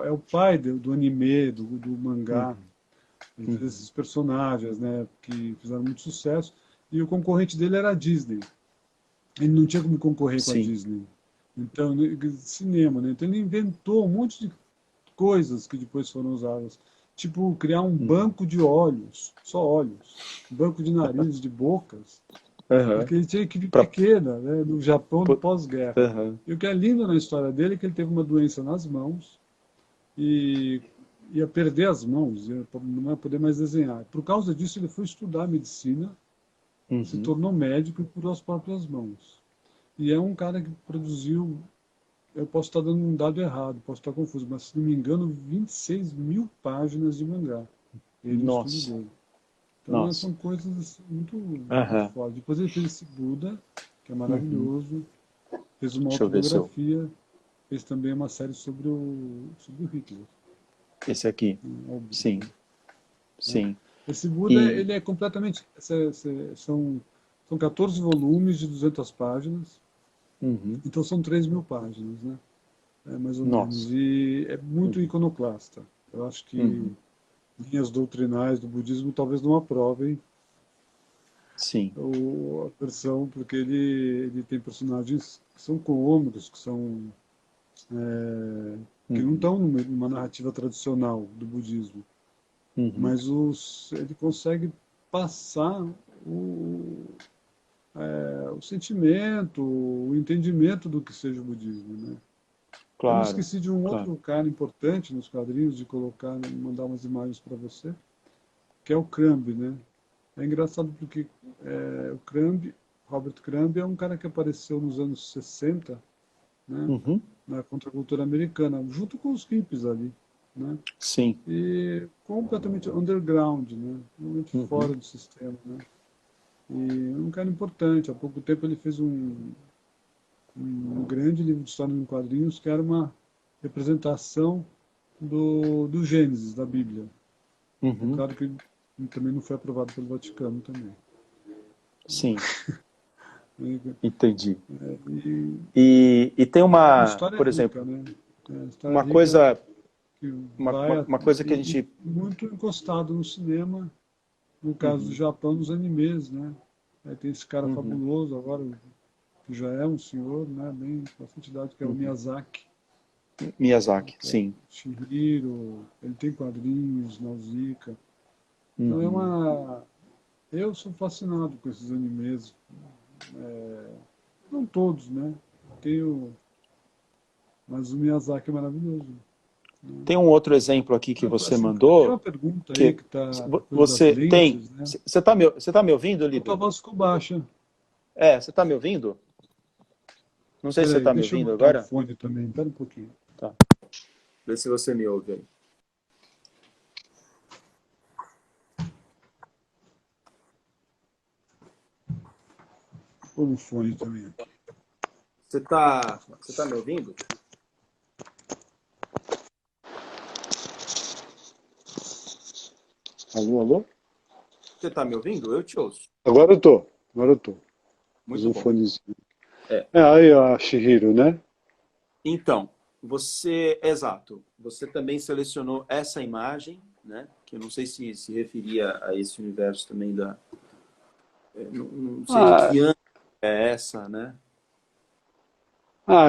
é o pai do anime, do mangá, Uhum. Uhum. desses personagens, né, que fizeram muito sucesso. E o concorrente dele era a Disney. Ele não tinha como concorrer com a Sim. Disney. Então, cinema, né? Então ele inventou um monte de coisas que depois foram usadas. Tipo, criar um Uhum. banco de olhos, só olhos. Um banco de nariz, de bocas, Aham. porque ele tinha equipe Pra... pequena, né, no Japão do po- pós-guerra. Aham. E o que é lindo na história dele é que ele teve uma doença nas mãos e ia perder as mãos, não ia poder mais desenhar. Por causa disso, ele foi estudar medicina, se Uhum. tornou médico e curou as próprias mãos. E é um cara que produziu, eu posso estar dando um dado errado, posso estar confuso, mas se não me engano, 26 mil páginas de mangá. Ele e o estúdio Nossa. dele. Então, Nossa. são coisas muito, muito Aham. fortes. Depois ele fez esse Buda, que é Uhum. maravilhoso, fez uma Deixa eu ver se eu... autobiografia, fez também uma série sobre o Hitler, Esse aqui. o Sim, Buda, né? sim. Esse Buda, E... ele é completamente... São 14 volumes de 200 páginas, Uhum. então são 3.000 páginas, né? Mais ou menos. Nossa. E é muito Uhum. iconoclasta. Eu acho que Uhum. linhas doutrinais do budismo talvez não aprovem Sim. a versão, porque ele tem personagens que são cômicos, que não Uhum. estão numa narrativa tradicional do budismo, Uhum. mas ele consegue passar o, o sentimento, o entendimento do que seja o budismo, né? Eu me Claro, esqueci de um claro. outro cara importante nos quadrinhos, de colocar, mandar umas imagens para você, que é o Crumb, né? É engraçado porque o Crumb, Robert Crumb, é um cara que apareceu nos anos 60, né? Uhum. Na contracultura americana, junto com os hippies ali, né? Sim. E completamente underground, né? Realmente Uhum. fora do sistema, né? E é um cara importante. Há pouco tempo ele fez um grande livro de história em quadrinhos que era uma representação do Gênesis, da Bíblia. É Uhum. claro que ele também não foi aprovado pelo Vaticano também. Sim, E, entendi. e E tem é uma uma, história por exemplo, rica, né? É uma história uma rica coisa, que uma, uma, uma coisa que a e gente... muito encostado no cinema, no caso do Uhum. Japão, nos animes, né? Aí tem esse cara Uhum. fabuloso agora, que já é um senhor, né? Bem bastante idade, que é o Uhum. Miyazaki, Miyazaki, que é sim. Chihiro, ele tem quadrinhos, Nausicaa. Então Uhum. eu sou fascinado com esses animes, não todos, né? Tenho, mas o Miyazaki é maravilhoso, né? Tem um outro exemplo aqui que você Assim, tem uma mandou, pergunta aí que que tá a coisa das você tem... lentes, né? Você tá me ouvindo, A tua Líder? voz ficou baixa. É, você tá me ouvindo? Não sei se Espera você aí, tá me deixa eu ouvindo botar o agora. fone também. Espera um pouquinho. Tá. Vê se você me ouve aí. Vou no fone também aqui. Você tá me ouvindo? Alô, alô? Você tá me ouvindo? Eu te ouço. Agora eu tô. Agora eu tô. Fiz Muito um bom. fonezinho. É. Aí a Shihiro, né? Então, exato, você também selecionou essa imagem, né? Que eu não sei se referia a esse universo também não sei de Ah, que ano é essa, né?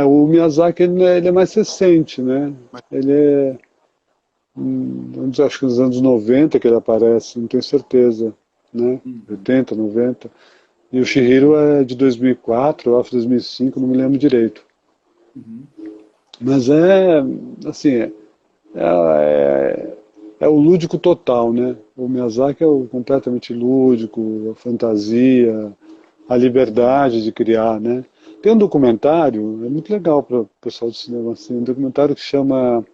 o Miyazaki ele é mais recente, né? Mas, Ele é, acho que nos anos 90 que ele aparece, não tenho certeza, né? uhum, 80, 90. E o Shihiro uhum, é de 2004, eu acho 2005, não me lembro direito. uhum, Mas assim, é, é o lúdico total, né? O Miyazaki é o completamente lúdico, a fantasia, a uhum. liberdade de criar, né? Tem um documentário, é muito legal para o pessoal do cinema, assim, um documentário que chama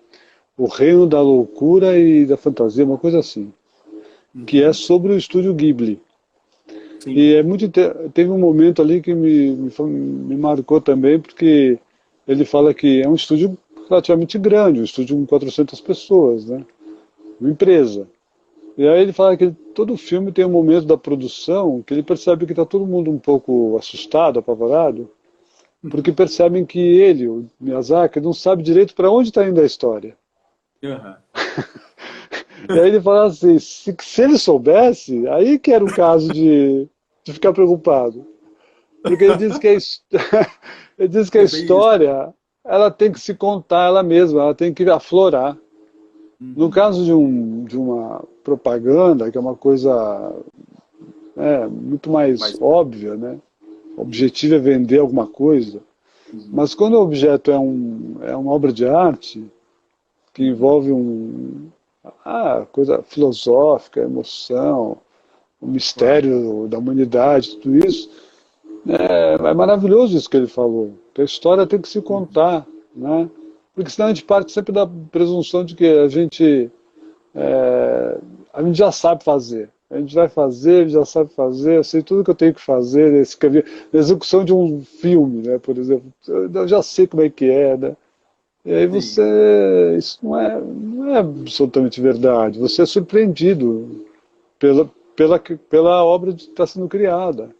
O Reino da Loucura e da Fantasia, uma coisa assim, que é Uhum. sobre o estúdio Ghibli. Sim. E teve um momento ali que me marcou também, porque ele fala que é um estúdio relativamente grande, um estúdio com 400 pessoas, né? Uma empresa. E aí ele fala que todo filme tem um momento da produção que ele percebe que está todo mundo um pouco assustado, apavorado, porque percebem que ele, o Miyazaki, não sabe direito para onde está indo a história. Uhum. E aí ele fala assim, se ele soubesse, aí que era o caso de ficar preocupado. Porque ele diz que ele diz que a É bem isso. história ela tem que se contar ela mesma, ela tem que aflorar. No Uhum. caso de uma propaganda, que é uma coisa muito mais Mas, óbvia, né? O uhum, objetivo é vender alguma coisa, uhum, mas quando o objeto é uma obra de arte, que uhum. envolve coisa filosófica, emoção, o Claro. mistério da humanidade, tudo isso, é maravilhoso isso que ele falou. Que a história tem que se Uhum. contar, né? Porque senão a gente parte sempre da presunção de que a gente já sabe fazer. a gente vai fazer, ele já sabe fazer, eu sei tudo que eu tenho que fazer, escrever, na execução de um filme, né, por exemplo, eu já sei como é que é, né? E aí Sim, isso não é absolutamente verdade, você é surpreendido pela obra que está sendo criada.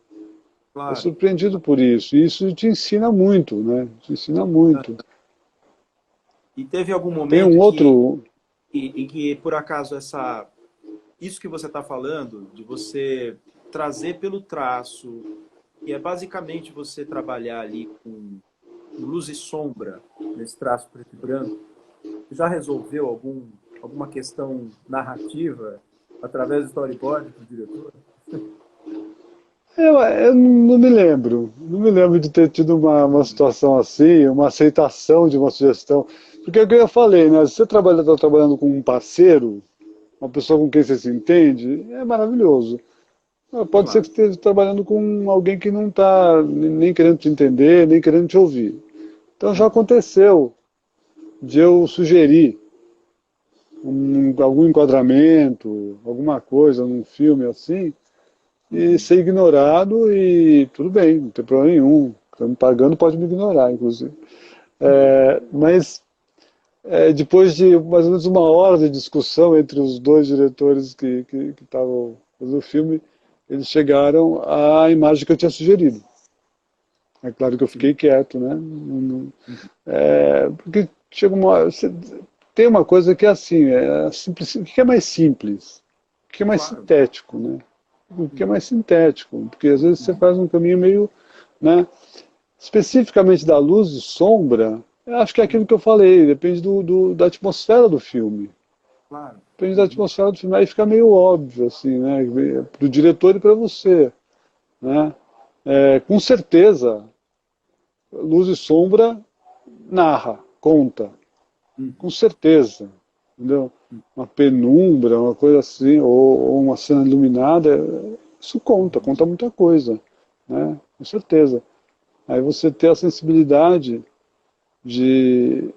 É claro. surpreendido por isso. E isso te ensina muito, né? Te ensina muito. E teve algum Tem um momento outro. em que, por acaso, isso que você está falando, de você trazer pelo traço, que é basicamente você trabalhar ali com luz e sombra, nesse traço preto e branco, já resolveu alguma questão narrativa através do storyboard do diretor? Eu não me lembro. Não me lembro de ter tido uma situação assim, uma aceitação de uma sugestão. Porque é o que eu falei, né? Se você está trabalhando com um parceiro, uma pessoa com quem você se entende, é maravilhoso. Pode ser que Claro. você esteja trabalhando com alguém que não está nem querendo te entender, nem querendo te ouvir. Então já Uhum. aconteceu de eu sugerir algum enquadramento, alguma coisa num filme assim, e Uhum. ser ignorado e tudo bem, não tem problema nenhum. Estão me pagando, pode me ignorar, inclusive. Mas depois de mais ou menos uma hora de discussão entre os dois diretores que estavam fazendo o filme, eles chegaram à imagem que eu tinha sugerido. É claro que eu Sim. fiquei quieto, né? Uhum. Porque chega uma hora, tem uma coisa que é assim, o que é mais simples? O que é mais Claro. sintético, né? O que é Uhum. mais sintético? Porque às vezes você faz um caminho meio, né? Especificamente da luz e sombra, eu acho que é aquilo que eu falei, depende da atmosfera do filme. Claro. Depende da Uhum. atmosfera do filme, aí fica meio óbvio, assim, né? Para o diretor e para você, né? Com certeza, luz e sombra narra, conta, com Uhum. certeza, entendeu? Uma penumbra, uma coisa assim, ou uma cena iluminada, isso Uhum. conta muita coisa, né? Com certeza. Aí você ter a sensibilidade de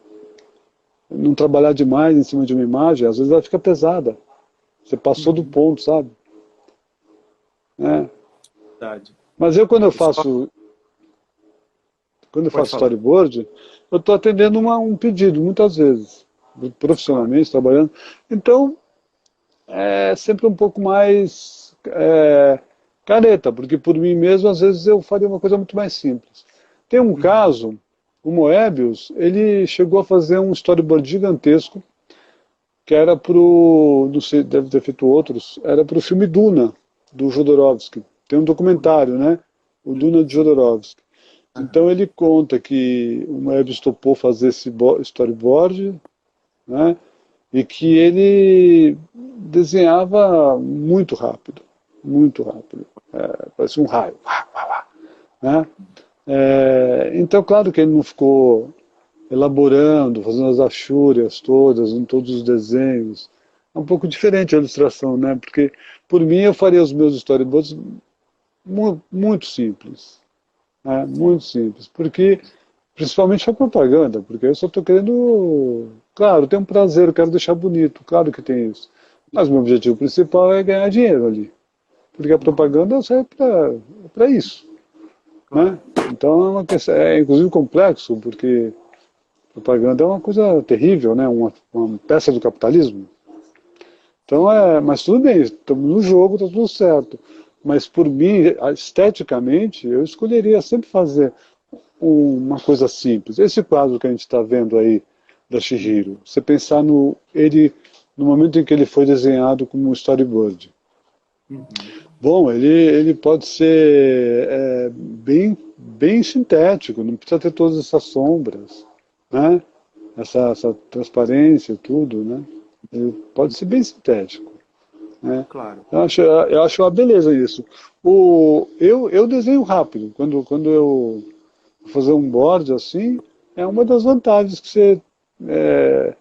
não trabalhar demais em cima de uma imagem, às vezes ela fica pesada. Você passou do Uhum. ponto, sabe? Né? Verdade. Mas O só quando eu pode faço falar. storyboard, eu estou atendendo um pedido, muitas vezes, Claro. profissionalmente, trabalhando. Então, é sempre um pouco mais careta, porque por mim mesmo, às vezes, eu faria uma coisa muito mais simples. Tem um Uhum. caso, o Moebius, ele chegou a fazer um storyboard gigantesco, que era pro, não sei, deve ter feito outros, era pro filme Duna, do Jodorowsky. Tem um documentário, né? O Duna de Sim. Jodorowsky. Então Aham. ele conta que o Moebius topou fazer esse storyboard, né? E que ele desenhava muito rápido. Parecia um raio, né? Então, claro que ele não ficou elaborando, fazendo as achúrias todas, em todos os desenhos. É um pouco diferente a ilustração, né? Porque, por mim, eu faria os meus storyboards muito simples, né? Sim. Muito simples. Porque, principalmente a propaganda, porque eu só estou querendo. Claro, tem um prazer, eu quero deixar bonito, claro que tem isso. Mas o meu objetivo principal é ganhar dinheiro ali. Porque a Uhum. propaganda serve para isso, né? Claro. Então é uma questão, é inclusive complexo, porque propaganda é uma coisa terrível, né? Uma peça do capitalismo. Então Sim. mas tudo bem, estamos no jogo, está tudo certo. Mas por mim, esteticamente, eu escolheria sempre fazer uma coisa simples. Esse quadro que a gente está vendo aí da Uhum. Chihiro, você pensar no momento em que ele foi desenhado como um storyboard. Uhum. Bom, ele pode ser bem sintético, não precisa ter todas essas sombras, né? Essa transparência, tudo, né? Ele pode ser bem sintético, né? Claro. Eu acho uma beleza isso. Eu desenho rápido. Quando eu vou fazer um board assim, é uma das vantagens que você é,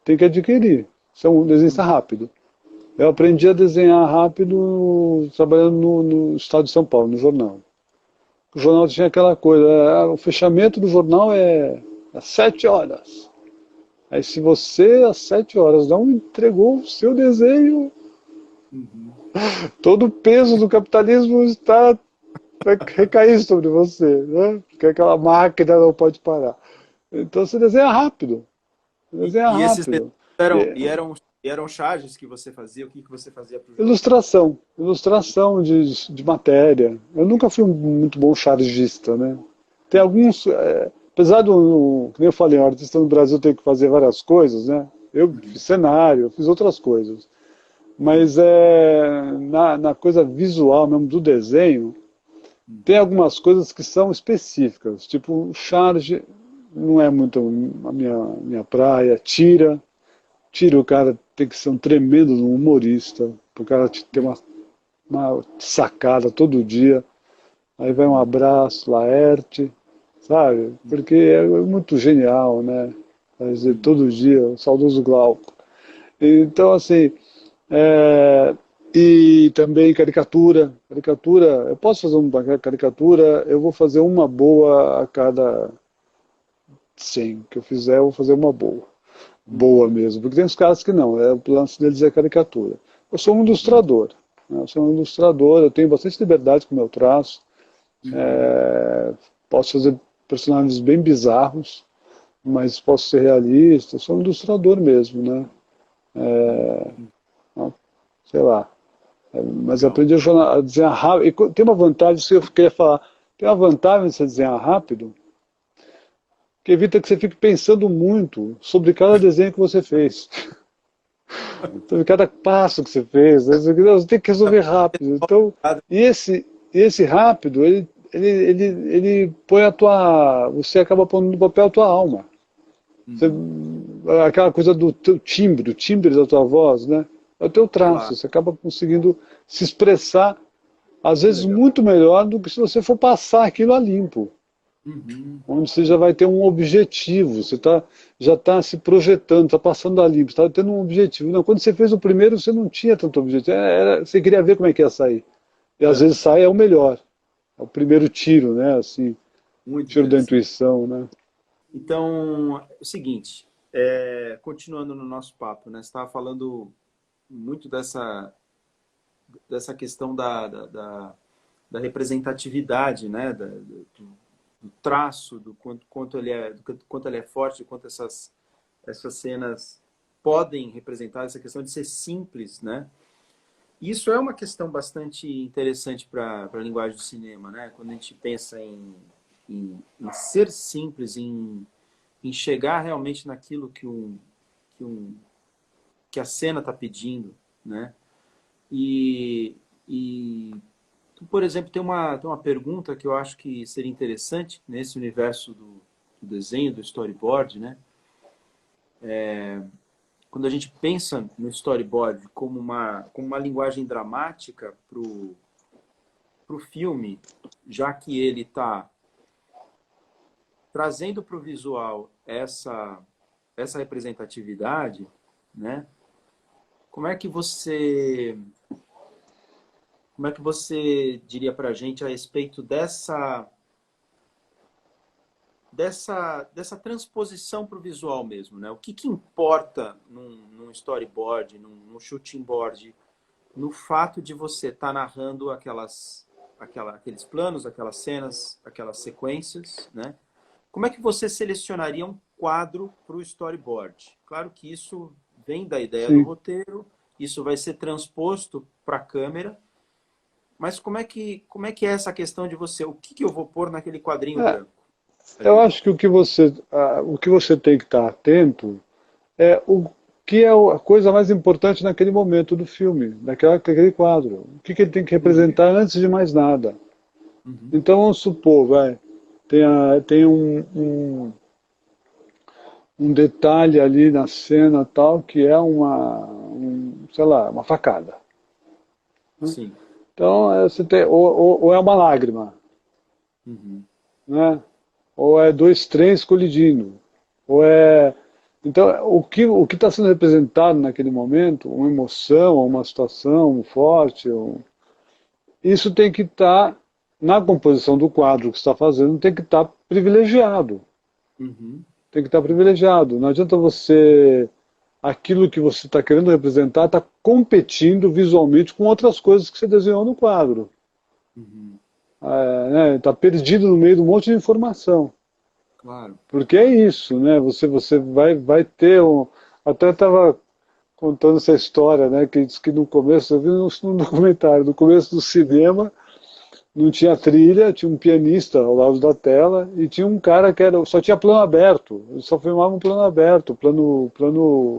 tem que adquirir. Você é um desenhista Uhum. rápido. Eu aprendi a desenhar rápido trabalhando no estado de São Paulo, no jornal. O jornal tinha aquela coisa, o fechamento do jornal é às 7 horas. Aí se você às 7 horas não entregou o seu desenho, Uhum. Todo o peso do capitalismo vai recair sobre você, né? Porque aquela máquina não pode parar. Então você desenha rápido. Desenha E esses rápido. desenhos eram, E- eram charges que você fazia? O que você fazia para o jogo? Ilustração. Ilustração de matéria. Eu nunca fui um muito bom chargista, né? Tem alguns. Apesar do. Como eu falei, um artista no Brasil tem que fazer várias coisas, né? Eu Uhum. fiz cenário, eu fiz outras coisas. Sim. Mas na coisa visual mesmo do desenho, tem Uhum. algumas coisas que são específicas. Tipo, charge não é muito a minha praia. Tira, o cara tem que ser um tremendo humorista, o cara ter uma sacada todo dia. Aí vai um Uhum. abraço, Laerte, sabe? Porque é muito genial, né? Quer dizer, Uhum. todo dia, o saudoso Glauco. Então, assim, é, e também caricatura. Caricatura, eu posso fazer uma caricatura, eu vou fazer uma boa a cada 100 que eu fizer, eu vou fazer uma boa. Boa Uhum. mesmo, porque tem uns caras que não, o lance deles é caricatura. Eu sou um Uhum. ilustrador, né? Eu sou um ilustrador, eu tenho bastante liberdade com o meu traço, Uhum. posso fazer personagens bem bizarros, mas posso ser realista, eu sou um ilustrador mesmo, né? Uhum. Sei lá. Mas Legal. aprendi a desenhar rápido. E tem uma vantagem, isso que eu queria falar, tem uma vantagem de você desenhar rápido, que evita que você fique pensando muito sobre cada desenho que você fez. Sobre cada passo que você fez, né? Você tem que resolver rápido. Então, e esse rápido, ele põe a tua. Você acaba pondo no papel a tua alma. Você, Uhum. aquela coisa do teu timbre, o timbre da tua voz, né? É o teu Claro. traço. Você acaba conseguindo se expressar, às Que vezes, legal. muito melhor do que se você for passar aquilo a limpo. Uhum. Onde você já vai ter um objetivo, já está se projetando, está passando a limpo, está tendo um objetivo. Não, quando você fez o primeiro, você não tinha tanto objetivo, você queria ver como é que ia sair. E às vezes Uhum. sai é o melhor, é o primeiro tiro, né? Assim, Muito tiro da interessante. intuição, né? Então, é o seguinte, continuando no nosso papo, né? Você estava falando muito dessa questão da representatividade, né? Do traço, do quanto ele é forte, do quanto essas cenas podem representar essa questão de ser simples, né? Isso é uma questão bastante interessante para a linguagem do cinema, né? Quando a gente pensa em ser simples, em chegar realmente naquilo que, um, que a cena está pedindo, né? E, e, por exemplo, tem uma pergunta que eu acho que seria interessante nesse universo do desenho, do storyboard, né? Quando a gente pensa no storyboard como uma linguagem dramática para o filme, já que ele está trazendo para o visual essa representatividade, né? Como é que você como é que você diria para a gente a respeito dessa transposição para o visual mesmo, né? O que importa num storyboard, num shooting board, no fato de você estar narrando aqueles planos, aquelas cenas, aquelas sequências, né? Como é que você selecionaria um quadro para o storyboard? Claro que isso vem da ideia do Sim. roteiro, isso vai ser transposto para a câmera, mas como é que é essa questão de você, o que eu vou pôr naquele quadrinho É, branco eu ali? acho que o que você tem que estar atento é o que é a coisa mais importante naquele momento do filme, naquele quadro. O que ele tem que Uhum, representar antes de mais nada. uhum, Então, vamos supor, tem um detalhe ali na cena tal que é sei lá, uma facada. sim. Então, você tem, ou é uma lágrima, Uhum, né? Ou é dois trens colidindo, ou é... Então, o que está sendo representado naquele momento, uma emoção, uma situação forte, isso tem que estar, na composição do quadro que você está fazendo, tem que estar privilegiado. uhum, Tem que estar privilegiado. Não adianta você. aquilo que você está querendo representar está competindo visualmente com outras coisas que você desenhou no quadro. Uhum. Né? Está perdido no meio de um monte de informação. Claro. Porque é isso, né? Você vai ter um... Até estava contando essa história, né? Que diz que no começo, eu vi num documentário, no começo do cinema, não tinha trilha, tinha um pianista ao lado da tela e tinha um cara que só tinha plano aberto, ele só filmava um plano aberto, plano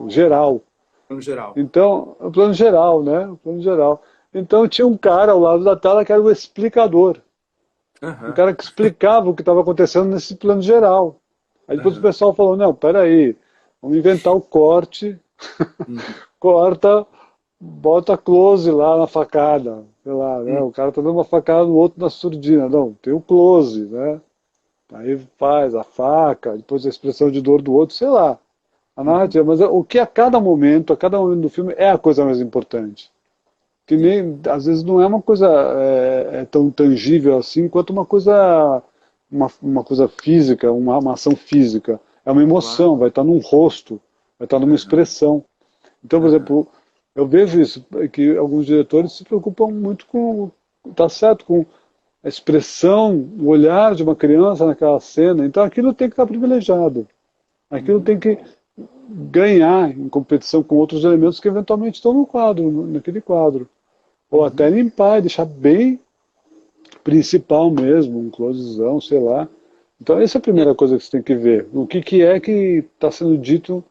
geral. No geral. Então, o plano geral, né? O plano geral. Então tinha um cara ao lado da tela que era o explicador, um Aham, cara que explicava o que estava acontecendo nesse plano geral. Aí depois o aham. pessoal falou, não, peraí, vamos inventar o corte, Uhum. corta, bota close lá na facada, sei lá, né? O cara tá dando uma facada no outro na surdina. Não, tem o close, né? Aí faz a faca, depois a expressão de dor do outro, sei lá, a Uhum. narrativa. Mas o que a cada momento do filme é a coisa mais importante. Que Sim, nem, às vezes não é uma coisa tão tangível assim, quanto uma coisa física, uma ação física. É uma claro. emoção, vai estar num rosto, vai estar numa Aham, expressão. Então, por aham. exemplo, eu vejo isso, que alguns diretores se preocupam muito tá certo, com a expressão, o olhar de uma criança naquela cena. Então, aquilo tem que estar privilegiado. Aquilo Uhum. tem que ganhar em competição com outros elementos que eventualmente estão no quadro, naquele quadro. Ou até Uhum. limpar e deixar bem principal mesmo, um closezão, sei lá. Então, essa é a É, primeira coisa que você tem que ver. O que é que está sendo dito,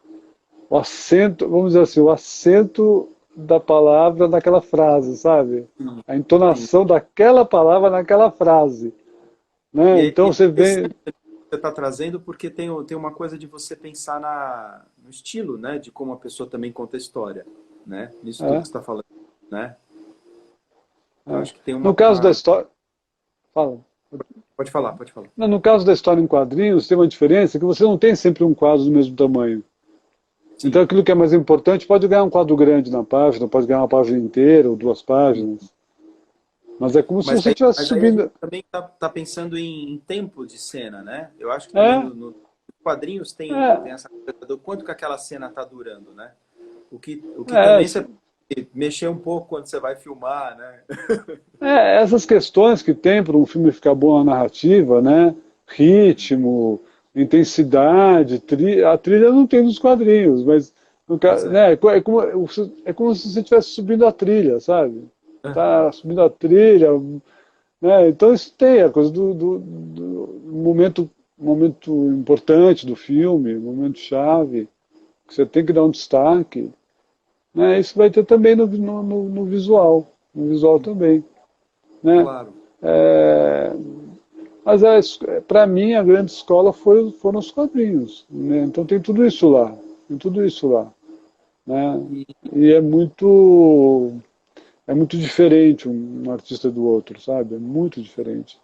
o acento, vamos dizer assim, o acento da palavra naquela frase, sabe? sim, A sim. entonação daquela palavra naquela frase, E né? é Então você interessante vê, o que você está trazendo, porque tem uma coisa de você pensar no estilo, né? De como a pessoa também conta a história, né? Nisso tudo é, que você está falando, né? Eu é. acho que tem No caso da uma... história, fala. Pode falar, pode falar. No caso da história em quadrinhos, tem uma diferença que você não tem sempre um quadro do mesmo tamanho. Então Sim. aquilo que é mais importante pode ganhar um quadro grande na página, pode ganhar uma página inteira ou 2 páginas. Mas é como se você estivesse Mas aí a gente subindo. também tá pensando em tempo de cena, né? Eu acho que também É, no quadrinhos tem é, essa coisa do quanto que aquela cena tá durando, né? O que é, também você pode mexer um pouco quando você vai filmar, né? essas questões que tem para um filme ficar bom na narrativa, né? Ritmo, intensidade, a trilha não tem nos quadrinhos, mas Pois é. né, é como se você estivesse subindo a trilha, sabe? Tá Aham, subindo a trilha, né? Então isso tem a coisa do momento importante do filme, momento chave, que você tem que dar um destaque, né? Isso vai ter também no visual também, né? claro, É, mas para mim a grande escola foram os quadrinhos, né? Então tem tudo isso lá, tem tudo isso lá, né? e E é muito diferente um artista do outro, sabe? É muito diferente.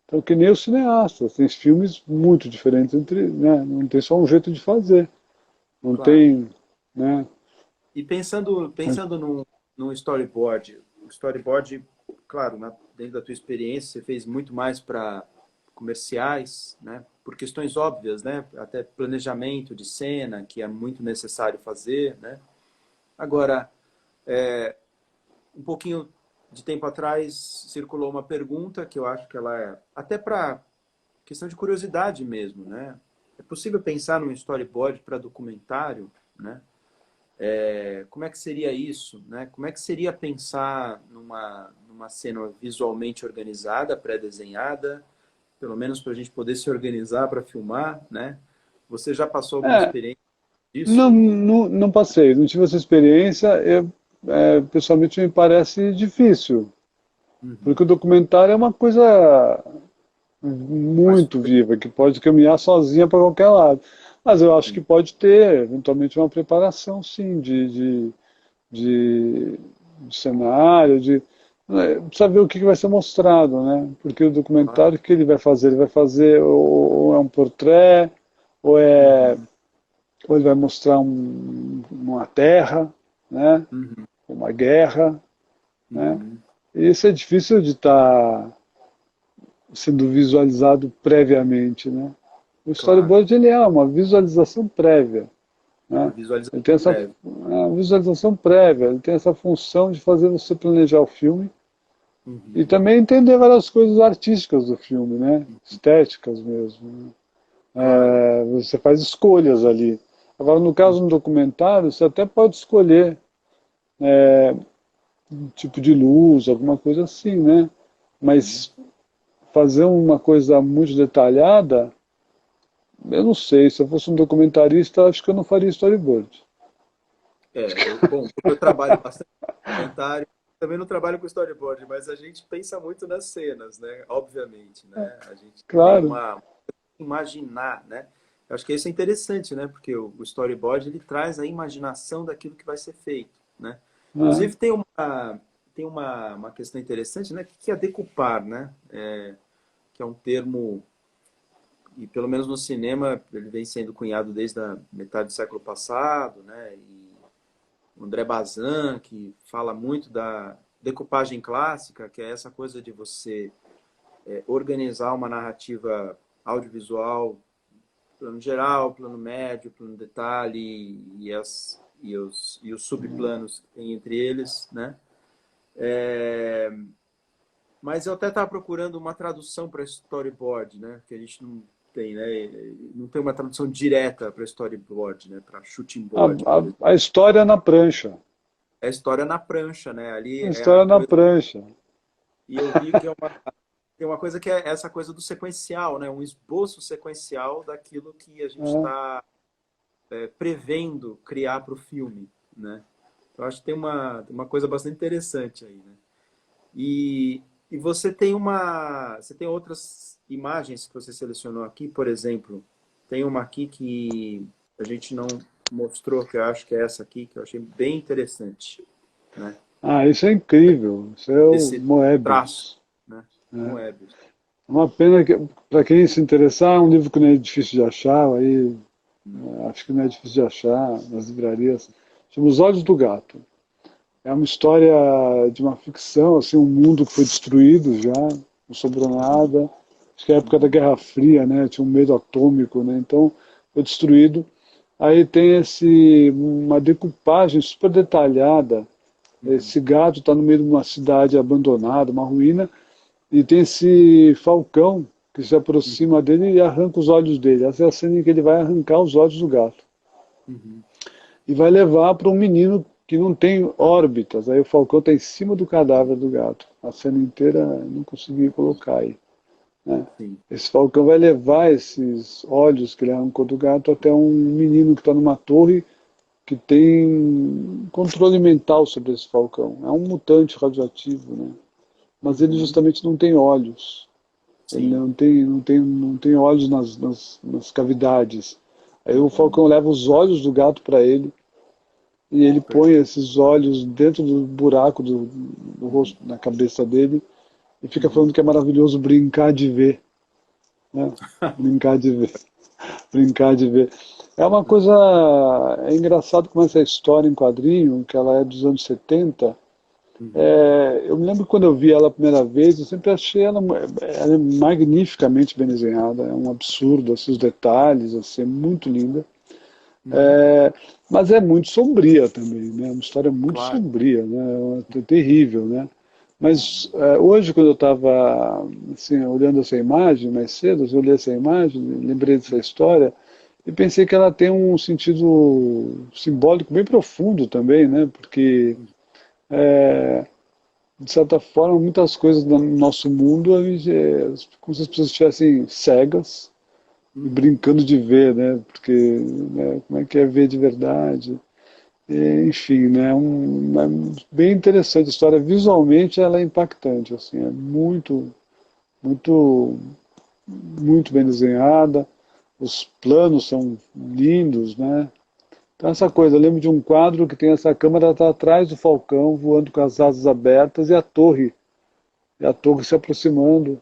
Então, que nem os cineastas, tem filmes muito diferentes entre, né? Não tem só um jeito de fazer, não claro. tem, né? E pensando num storyboard, o storyboard, claro, dentro da tua experiência, você fez muito mais para comerciais, né? Por questões óbvias, né? Até planejamento de cena, que é muito necessário fazer, né? Agora, um pouquinho de tempo atrás circulou uma pergunta que eu acho que ela é até para questão de curiosidade mesmo, né? É possível pensar num storyboard para documentário, né? Como é que seria isso, né? Como é que seria pensar numa cena visualmente organizada, pré-desenhada, pelo menos para a gente poder se organizar para filmar, né? Você já passou alguma É, experiência não, disso? não, não passei, não tive essa experiência, pessoalmente me parece difícil, Uhum. porque o documentário é uma coisa Mas muito viva, que pode caminhar sozinha para qualquer lado. Mas eu acho que pode ter, eventualmente, uma preparação, sim, de, de cenário, precisa ver o que vai ser mostrado, né? Porque o claro. documentário, o que ele vai fazer? Ele vai fazer ou é um portré, ou, é, Uhum. ou ele vai mostrar uma terra, né? Uhum. Uma guerra, né? Uhum. E isso é difícil de estar sendo visualizado previamente, né? O Claro. storyboard ele é uma visualização prévia, né? A visualização Ele tem essa prévia. visualização prévia, ele tem essa função de fazer você planejar o filme Uhum. e também entender várias coisas artísticas do filme, né? Estéticas mesmo, né? Claro. Você faz escolhas ali. Agora, no caso do documentário, você até pode escolher um tipo de luz, alguma coisa assim, né? Uhum. Mas fazer uma coisa muito detalhada, eu não sei. Se eu fosse um documentarista, acho que eu não faria storyboard. Bom, como eu trabalho bastante com documentário, também não trabalho com storyboard, mas a gente pensa muito nas cenas, né? Obviamente, né? A gente tem Claro. uma imaginar, né? Eu acho que isso é interessante, né? Porque o storyboard ele traz a imaginação daquilo que vai ser feito, né? Né? Inclusive tem uma questão interessante, né? Que é decupar, né? Que é um termo e pelo menos no cinema ele vem sendo cunhado desde a metade do século passado, né? E o André Bazin, que fala muito da decupagem clássica, que é essa coisa de você organizar uma narrativa audiovisual, plano geral, plano médio, plano detalhe e os subplanos que tem entre eles, né? Mas eu até estava procurando uma tradução para storyboard, né? Que a gente não tem, né? Não tem uma tradução direta para storyboard, né? Para shooting A, board, por exemplo. a história na prancha. É a história na prancha, né? Ali A é a história na coisa. prancha. E eu vi que tem uma coisa que é essa coisa do sequencial, né? Um esboço sequencial daquilo que a gente Né? está prevendo criar para o filme, né? Eu acho que tem uma coisa bastante interessante aí, né? E você tem outras imagens que você selecionou aqui, por exemplo, tem uma aqui que a gente não mostrou, que eu acho que é essa aqui, que eu achei bem interessante, né? Isso é incrível. Isso é o Esse traço, Moebius. né? Né? Moebius. É uma pena que, para quem se interessar, é um livro que não é difícil de achar, aí, acho que não é difícil de achar nas livrarias. Chama Os Olhos do Gato. É uma história de uma ficção, assim, um mundo que foi destruído já, não sobrou nada. Acho que é a época da Uhum. Guerra Fria, né? Tinha um medo atômico, né? Então, foi destruído. Aí tem uma decupagem super detalhada. Uhum. Esse gato está no meio de uma cidade abandonada, uma ruína, e tem esse falcão que se aproxima dele e arranca os olhos dele. Essa é a cena em que ele vai arrancar os olhos do gato Uhum. e vai levar para um menino que não tem órbitas. Aí o falcão está em cima do cadáver do gato. A cena inteira não consegui colocar aí, né? Sim. Esse falcão vai levar esses olhos que ele arrancou do gato até um menino que está numa torre que tem controle mental sobre esse falcão. É um mutante radioativo, né? Mas ele Uhum. justamente não tem olhos. Ele Sim. não tem olhos nas cavidades. Aí o Uhum. falcão leva os olhos do gato para ele e ele põe esses olhos dentro do buraco do rosto, na cabeça dele e fica Uhum. falando que é maravilhoso brincar de ver, né? Brincar de ver, brincar de ver. É uma coisa, é engraçado como essa história em quadrinho, que ela é dos anos 70. Uhum. Eu me lembro quando eu vi ela a primeira vez, eu sempre achei ela é magnificamente bem desenhada, é um absurdo, assim, os detalhes, assim, é muito linda. Uhum. É, mas é muito sombria também, né? É uma história muito Claro. sombria, né? É terrível, né? Mas Uhum. hoje, quando eu estava assim, olhando essa imagem mais cedo, eu olhei essa imagem, lembrei dessa história e pensei que ela tem um sentido simbólico bem profundo também, né? Porque de certa forma, muitas coisas no nosso mundo, como se as pessoas estivessem cegas e Uhum. brincando de ver, né? Porque, né, como é que é ver de verdade? Enfim, né? É bem interessante a história. Visualmente, ela é impactante, assim, é muito, muito bem desenhada. Os planos são lindos, né? Então, essa coisa, eu lembro de um quadro que tem essa câmera tá atrás do falcão, voando com as asas abertas, e a torre se aproximando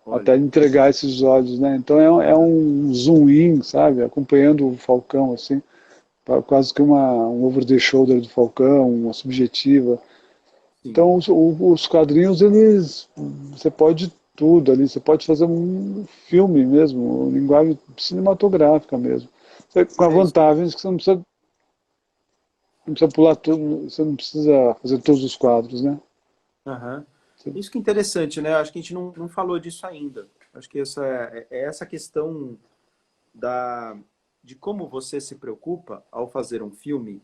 até Olha. entregar esses olhos, né? Então é um zoom in, sabe? Acompanhando o falcão, assim, quase que um over the shoulder do falcão, uma subjetiva. Sim. Então os quadrinhos, eles, você pode tudo ali, você pode fazer um filme mesmo, uma linguagem cinematográfica mesmo. Com a É isso. vantagem de que você não precisa pular tudo, você não precisa fazer todos os quadros, né? Aham. Você- Isso que é interessante, né? Acho que a gente não falou disso ainda. Acho que é essa questão da, de como você se preocupa ao fazer um filme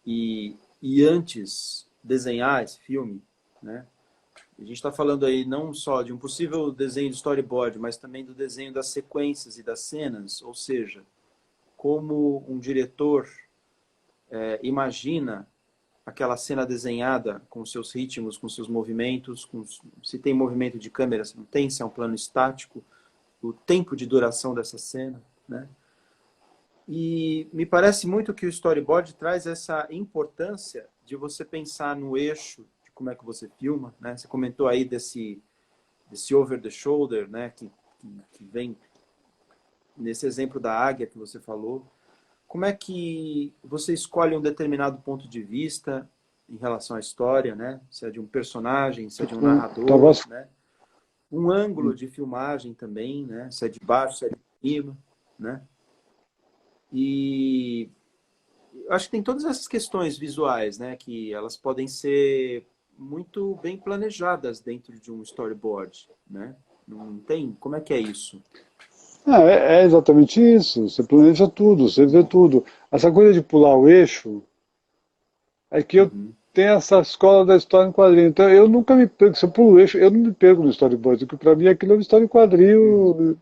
e antes desenhar esse filme, né? A gente está falando aí não só de um possível desenho de storyboard, mas também do desenho das sequências e das cenas, ou seja, como um diretor imagina aquela cena desenhada com seus ritmos, com seus movimentos, se tem movimento de câmera, se não tem, se é um plano estático, o tempo de duração dessa cena, né? E me parece muito que o storyboard traz essa importância de você pensar no eixo de como é que você filma, né? Você comentou aí desse over the shoulder, né? Que vem nesse exemplo da águia que você falou. Como é que você escolhe um determinado ponto de vista em relação à história, né? Se é de um personagem, se é de um Tava, narrador, né? Um ângulo de filmagem também, né? Se é de baixo, se é de cima, né? E eu acho que tem todas essas questões visuais, né? Que elas podem ser muito bem planejadas dentro de um storyboard, né? Não tem? Como é que é isso? é exatamente isso. Você planeja tudo, você vê tudo. Essa coisa de pular o eixo é que eu Uhum. tenho essa escola da história em quadrinho. Então eu nunca me perco. Se eu pulo o eixo, eu não me perco no storyboard, porque para mim aquilo é uma história em Uhum. quadrinho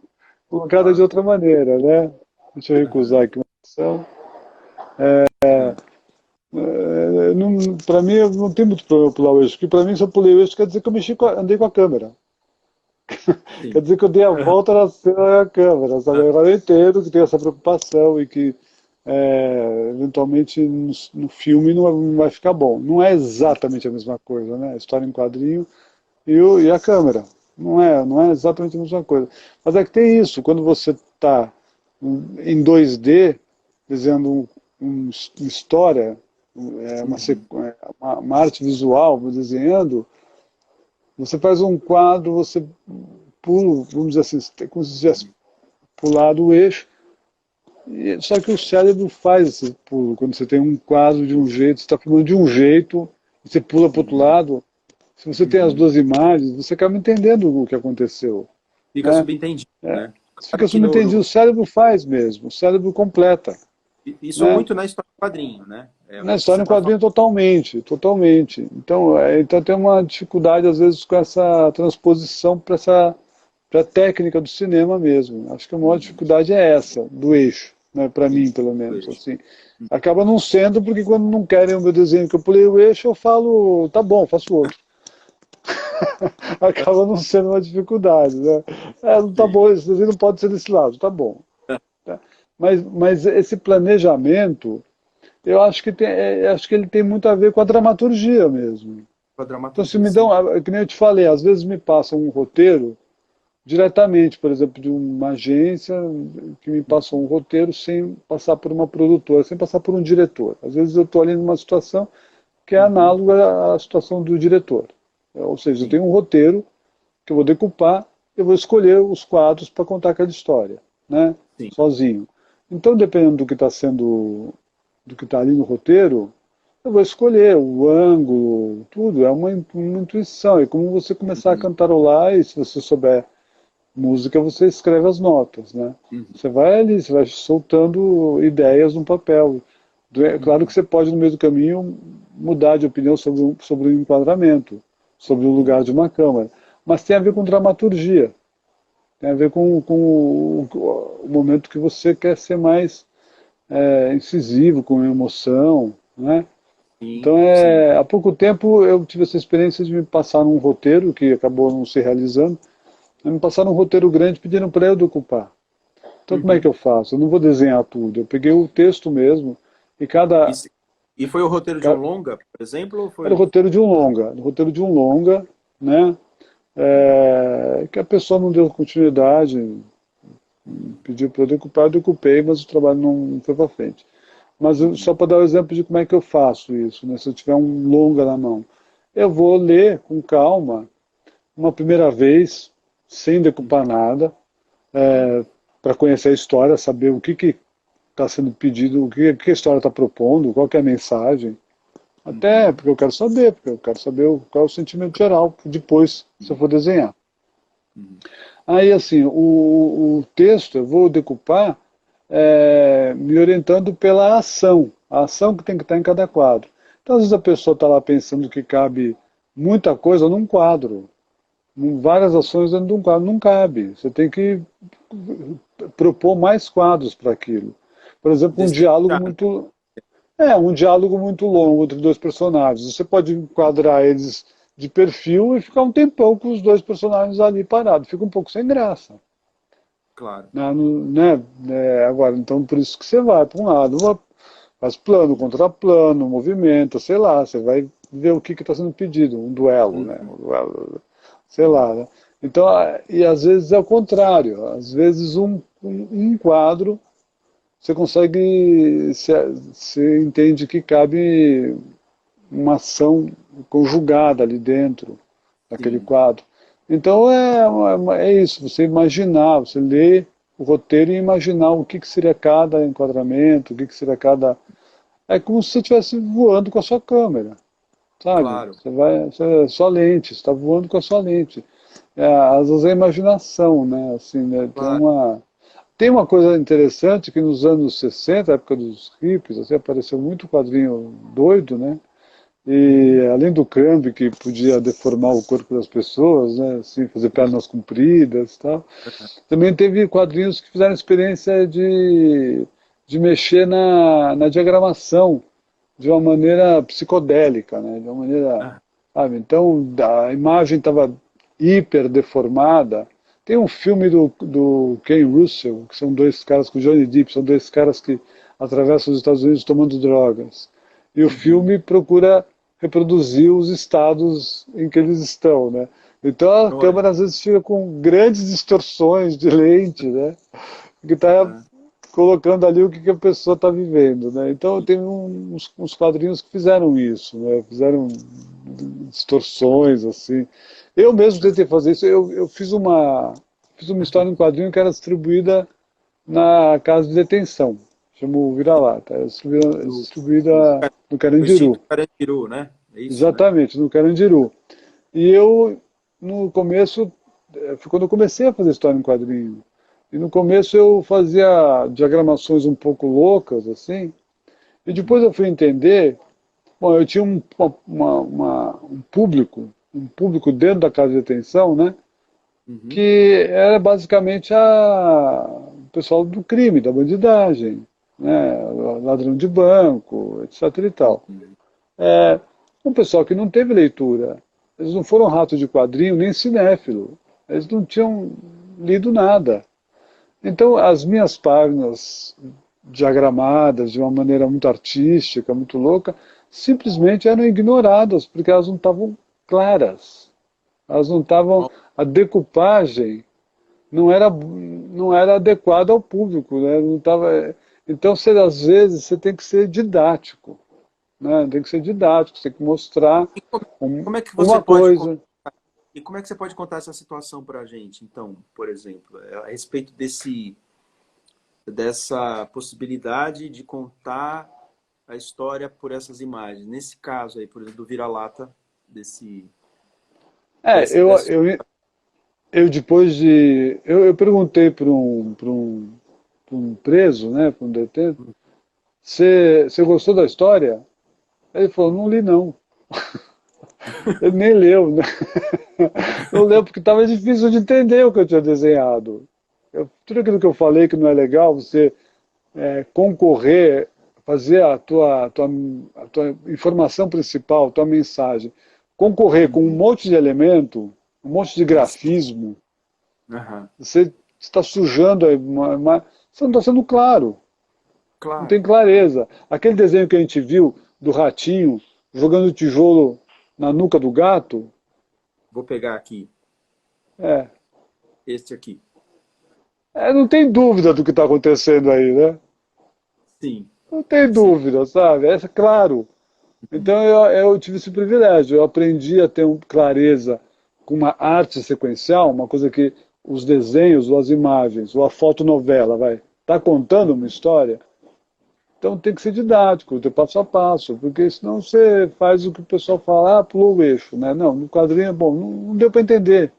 colocada de Claro. outra maneira, né? Deixa eu recusar Uhum. aqui uma opção. Uhum. Para mim, eu não tem muito problema pular o eixo, porque para mim, se eu pulei o eixo, quer dizer que eu andei com a câmera. Quer Sim. dizer que eu dei a volta na cena da câmera, sabe? Agora eu entendo que tem essa preocupação e que eventualmente no filme não vai ficar bom. Não é exatamente a mesma coisa, né? A história em quadrinho e a câmera. Não é exatamente a mesma coisa. Mas é que tem isso, quando você está em 2D, desenhando uma história, Uhum. uma arte visual, desenhando, você faz um quadro, você pula, vamos dizer assim, como se tivesse pulado o eixo, só que o cérebro faz esse pulo. Quando você tem um quadro de um jeito, você está filmando de um jeito, e você pula para o outro Sim. lado, se você tem as Uhum. duas imagens, você acaba entendendo o que aconteceu. Fica Né? subentendido, né? Você Claro fica que subentendido, o cérebro faz mesmo, o cérebro completa. isso Né? muito na história do quadrinho, né? É Na o que você história em está falando. quadrinho totalmente, totalmente. Então tem uma dificuldade às vezes com essa transposição para a técnica do cinema mesmo. Acho que a maior Uhum. dificuldade é essa, do eixo, né, para mim Sim, pelo menos. vejo. Assim. Acaba não sendo, porque quando não querem o meu desenho que eu pulei o eixo, eu falo, tá bom, faço outro. Acaba não sendo uma dificuldade. Né? Não tá Sim. bom, esse desenho não pode ser desse lado, tá bom. Tá? Mas esse planejamento, eu acho que, acho que ele tem muito a ver com a dramaturgia mesmo. Com a Então, se dramaturgia, me sim. dão, que nem eu te falei, às vezes me passam um roteiro diretamente, por exemplo, de uma agência que me passou um roteiro sem passar por uma produtora, sem passar por um diretor. Às vezes eu estou ali numa situação que é Uhum. análoga à situação do diretor. Ou seja, eu Sim, tenho um roteiro que eu vou decupar, eu vou escolher os quadros para contar aquela história, né? sim. Sozinho. Então, dependendo do que está ali no roteiro, eu vou escolher o ângulo, tudo, é uma intuição. É como você começar a Uhum. cantarolar e se você souber música, você escreve as notas, né? Uhum. Você vai ali, você vai soltando ideias no papel. É claro que Uhum. você pode, no meio do caminho, mudar de opinião sobre o enquadramento, sobre o Sim. lugar de uma câmera. Mas tem a ver com dramaturgia, tem a ver com o momento que você quer ser mais incisivo, com emoção, né? Sim, Então, sim. há pouco tempo eu tive essa experiência de me passar num roteiro que acabou não se realizando. Me passaram um roteiro grande pedindo para eu decupar. Então, como é que Uhum. eu faço? Eu não vou desenhar tudo. Eu peguei o texto mesmo e E, se- e foi o roteiro de um longa, por exemplo, ou era o foi... roteiro de um longa, né? Que a pessoa não deu continuidade, pediu para eu decupar, eu decupei, mas o trabalho não foi para frente. Mas Uhum. só para dar o exemplo de como é que eu faço isso, né? Se eu tiver um longa na mão, eu vou ler com calma, uma primeira vez, sem decupar nada, Uhum. para conhecer a história, saber está sendo pedido, o que a história está propondo, qual que é a mensagem. Até porque eu quero saber, qual é o sentimento geral depois, se eu for desenhar. Aí, assim, o texto eu vou decupar me orientando pela ação, a ação que tem que estar em cada quadro. Então, às vezes a pessoa está lá pensando que cabe muita coisa num quadro, várias ações dentro de um quadro, não cabe. Você tem que propor mais quadros para aquilo. Por exemplo, um diálogo muito longo entre dois personagens. Você pode enquadrar eles de perfil e ficar um tempão com os dois personagens ali parados. Fica um pouco sem graça. Claro. Agora, então, por isso que você vai para um lado, faz plano, contraplano, movimento, sei lá, você vai ver o que está sendo pedido, um duelo, né? Um duelo, sei lá, né? Então, e às vezes é o contrário. Às vezes um quadro você consegue, você entende que cabe uma ação conjugada ali dentro daquele quadro. Então é isso, você imaginar, você ler o roteiro e imaginar o que seria cada enquadramento, o que seria cada... É como se você estivesse voando com a sua câmera, sabe? Claro. Sua lente, você está voando com a sua lente. Às vezes é imaginação, né? Assim, né? Claro. Tem uma coisa interessante que nos anos 60, época dos hippies, assim, apareceu muito quadrinho doido, né? E além do Crumb, que podia deformar o corpo das pessoas, né? Assim, fazer pernas compridas e tal, também teve quadrinhos que fizeram experiência de mexer na diagramação de uma maneira psicodélica, né? De uma maneira, sabe? Então, a imagem estava hiper deformada. Tem um filme do Ken Russell, que são dois caras com Johnny Depp, são dois caras que atravessam os Estados Unidos tomando drogas. E o filme procura reproduzir os estados em que eles estão, né? Então a câmera às vezes fica com grandes distorções de lente, né? Que está colocando ali o que a pessoa está vivendo, né? Então tem uns quadrinhos que fizeram isso, né? Fizeram distorções, assim. Eu mesmo tentei fazer isso. Eu fiz uma história em quadrinho que era distribuída na casa de detenção. Chamou Vira-Lata. Era distribuída no Carandiru. Carandiru, né? É isso, exatamente, né? no Carandiru. E eu, no começo, foi quando eu comecei a fazer história em quadrinho. E no começo eu fazia diagramações um pouco loucas, assim. E depois eu fui entender. Bom, eu tinha um público dentro da casa de detenção, né? Que era basicamente o pessoal do crime, da bandidagem, né? Ladrão de banco, etc. e tal. Um pessoal que não teve leitura. Eles não foram rato de quadrinho, nem cinéfilo. Eles não tinham lido nada. Então, as minhas páginas diagramadas de uma maneira muito artística, muito louca, simplesmente eram ignoradas, porque elas não estavam claras. Elas não estavam... A decupagem não era adequada ao público, né? Não tava, então, às vezes, você tem que ser didático. Né? Tem que ser didático, você tem que mostrar como é que você uma coisa... E como é que você pode contar essa situação para a gente, então, por exemplo, a respeito dessa possibilidade de contar a história por essas imagens? Nesse caso aí, por exemplo, do Vira-Lata, eu depois de... Eu perguntei para um preso, né, para um detento, você gostou da história? Ele falou, não li não. Ele nem leu, né? Não leu porque estava difícil de entender o que eu tinha desenhado. Tudo aquilo que eu falei que não é legal, você concorrer, fazer a tua informação principal, a tua mensagem, concorrer com um monte de elemento, um monte de grafismo, você está sujando, você não está sendo claro. Não tem clareza. Aquele desenho que a gente viu do ratinho jogando tijolo na nuca do gato. Vou pegar aqui. Este aqui. Não tem dúvida do que está acontecendo aí, né? Sim. Não tem dúvida, sabe? É claro. Então eu tive esse privilégio. Eu aprendi a ter clareza com uma arte sequencial, uma coisa que os desenhos, ou as imagens, ou a fotonovela, está contando uma história. Então tem que ser didático, ter passo a passo, porque senão você faz o que o pessoal fala, pulou o eixo, né? Não, no quadrinho é bom, não deu para entender.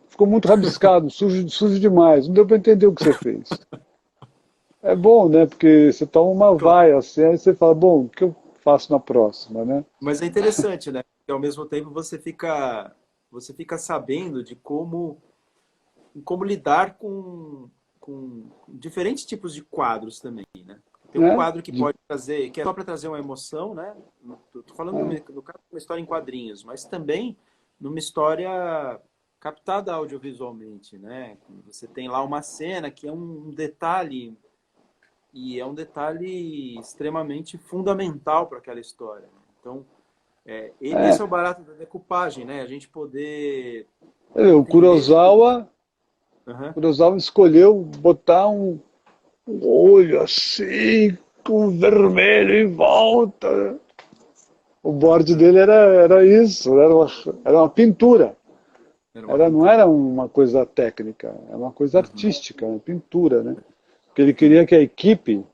Ficou muito rabiscado, sujo demais, não deu para entender o que você fez. É bom, né? Porque você toma uma Claro. vaia assim, aí você fala, bom, o que eu faço na próxima, né? Mas é interessante, né? Porque ao mesmo tempo você fica sabendo de como lidar com diferentes tipos de quadros também, né? Tem um Né? quadro que pode trazer, que é só para trazer uma emoção, né? Tô falando É, no caso de uma história em quadrinhos, mas também numa história captada audiovisualmente, né? Você tem lá uma cena que é um detalhe e é um detalhe extremamente fundamental para aquela história. Então, esse é o é. barato da decupagem, né? A gente poder O entender que... Aham. Kurosawa escolheu botar um olho assim, com vermelho em volta. O borde dele era isso, era uma pintura. Era uma Não pintura. era uma coisa técnica, era uma coisa Uhum. artística, uma pintura, né? Porque ele queria que a equipe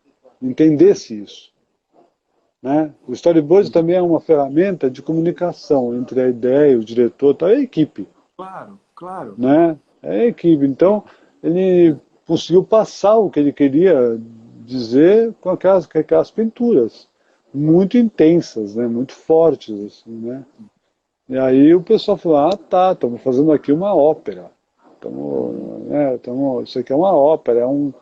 entendesse isso. Né? O storyboard também é uma ferramenta de comunicação entre a ideia, o diretor, tá, e a equipe. Claro, claro. Né? É a equipe. Então, ele conseguiu passar o que ele queria dizer com aquelas pinturas muito intensas, né? Muito fortes, assim, né? E aí o pessoal falou, tá, estamos fazendo aqui uma ópera. Isso aqui é uma ópera, é um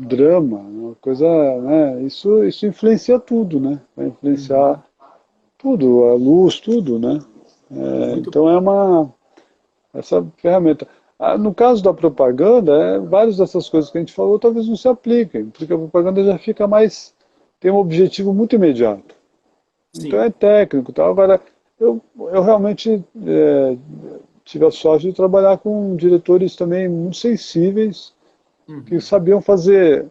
drama, uma coisa, né? Isso influencia tudo, né? Vai Uhum. influenciar tudo, a luz, tudo, né? Muito Então essa ferramenta. No caso da propaganda, várias dessas coisas que a gente falou talvez não se apliquem, porque a propaganda já fica mais, tem um objetivo muito imediato. Então sim. é técnico, tal. Agora, eu realmente tive a sorte de trabalhar com diretores também muito sensíveis, que Uhum. sabiam fazer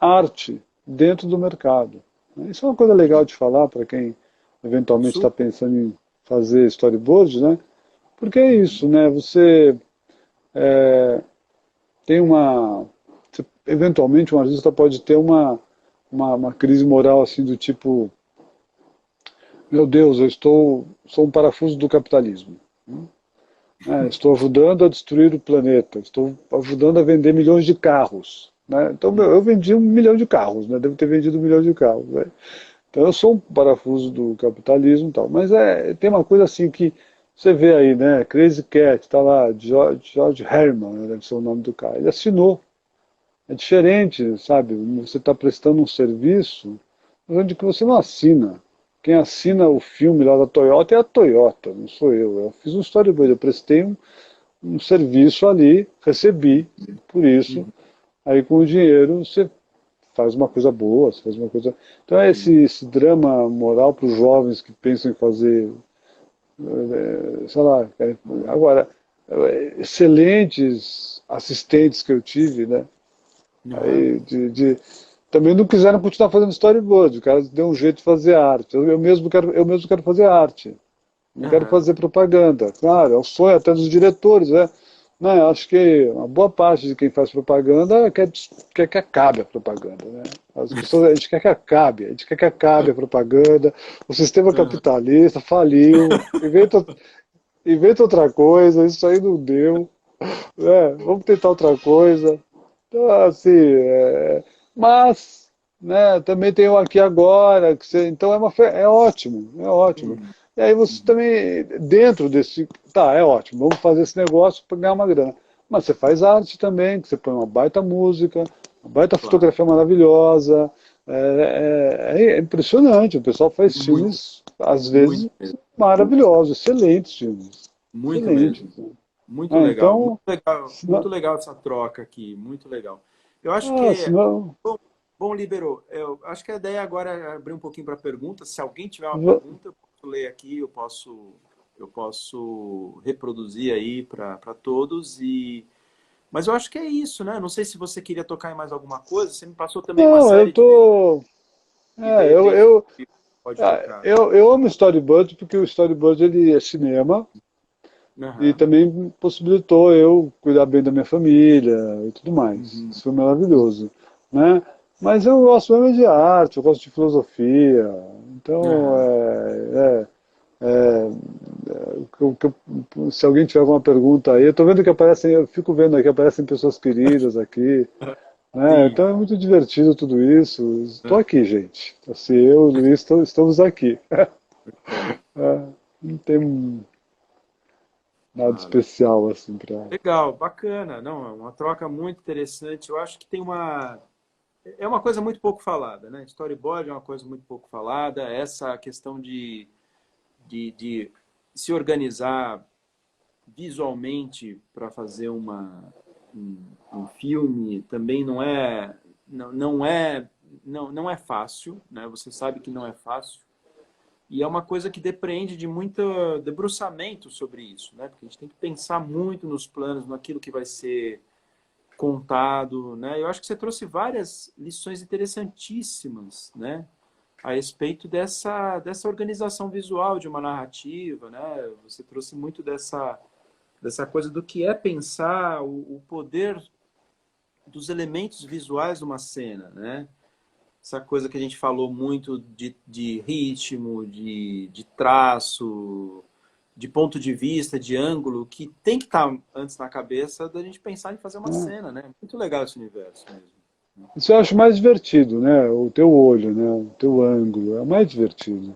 arte dentro do mercado. Isso é uma coisa legal de falar para quem eventualmente está Super. pensando em fazer storyboard, né? Porque é Uhum. isso, né? Você tem eventualmente um artista pode ter uma crise moral assim do tipo, meu Deus, sou um parafuso do capitalismo. Estou ajudando a destruir o planeta, estou ajudando a vender milhões de carros. Né? Então, eu vendi 1 milhão de carros, né? Devo ter vendido 1 milhão de carros. Né? Então, eu sou um parafuso do capitalismo e tal. Mas tem uma coisa assim que você vê aí, né? Crazy Cat, está lá, George Herman, né? Deve ser o nome do cara. Ele assinou. É diferente, sabe? Você está prestando um serviço onde que você não assina. Quem assina o filme lá da Toyota é a Toyota, não sou eu. Eu fiz um storyboard, eu prestei um serviço ali, recebi por isso. Uhum. Aí com o dinheiro você faz uma coisa boa, você faz uma coisa. Então é esse drama moral para os jovens que pensam em fazer, sei lá, agora, excelentes assistentes que eu tive, né? Uhum. Aí, também não quiseram continuar fazendo storyboard, o cara deu um jeito de fazer arte. Eu mesmo quero fazer arte, não quero Aham. fazer propaganda. Claro, é o sonho até dos diretores, né? Não, eu acho que uma boa parte de quem faz propaganda quer que acabe a propaganda, né? As pessoas, a gente quer que acabe, a gente quer que acabe a propaganda, o sistema Aham. capitalista faliu, inventa outra coisa, isso aí não deu, né? Vamos tentar outra coisa. Então, assim, mas, né, também tem o aqui agora, então é ótimo, é ótimo. Uhum. E aí você Uhum. também, dentro desse, tá, é ótimo, vamos fazer esse negócio para ganhar uma grana. Mas você faz arte também, que você põe uma baita música, uma baita Claro. fotografia maravilhosa, é impressionante, o pessoal faz Muito, filmes, às muito vezes, mesmo. maravilhosos, excelentes filmes, Muito mesmo. excelentes. Né? Muito legal. Então, Muito senão, legal essa troca aqui. Muito legal. Eu acho que senão, bom, Libero, eu acho que a ideia agora é abrir um pouquinho para perguntas. Se alguém tiver uma pergunta, eu posso ler aqui, eu posso reproduzir aí para todos. Mas eu acho que é isso, né? Não sei se você queria tocar em mais alguma coisa. Você me passou também uma não, eu série tô. de de repente pode tocar. Eu amo storyboard porque o storyboard ele é cinema e Aham. também possibilitou eu cuidar bem da minha família e tudo mais. Uhum. Isso foi maravilhoso, né? Mas eu gosto mesmo de arte, eu gosto de filosofia. Então, Aham. é, se alguém tiver alguma pergunta aí, eu tô vendo que aparecem, eu fico vendo aqui, aparecem pessoas queridas aqui, né? Sim. Então é muito divertido tudo isso. Estou Aham. aqui, gente. Assim, eu e o Luiz estamos aqui. Bom. É, não tem nada Ah, especial assim para. legal, bacana. Não, é uma troca muito interessante. Eu acho que tem uma. É uma coisa muito pouco falada, né? Storyboard é uma coisa muito pouco falada. Essa questão de se organizar visualmente para fazer um filme também não é fácil, né? Você sabe que não é fácil. E é uma coisa que depende de muito debruçamento sobre isso, né? Porque a gente tem que pensar muito nos planos, naquilo que vai ser contado, né? Eu acho que você trouxe várias lições interessantíssimas, né? A respeito dessa organização visual de uma narrativa, né? Você trouxe muito dessa coisa do que é pensar o poder dos elementos visuais de uma cena, né? Essa coisa que a gente falou muito de ritmo, de traço, de ponto de vista, de ângulo, que tem que estar antes na cabeça da gente pensar em fazer uma cena, né? Muito legal esse universo mesmo. Isso eu acho mais divertido, né? O teu olho, né? O teu ângulo, é o mais divertido.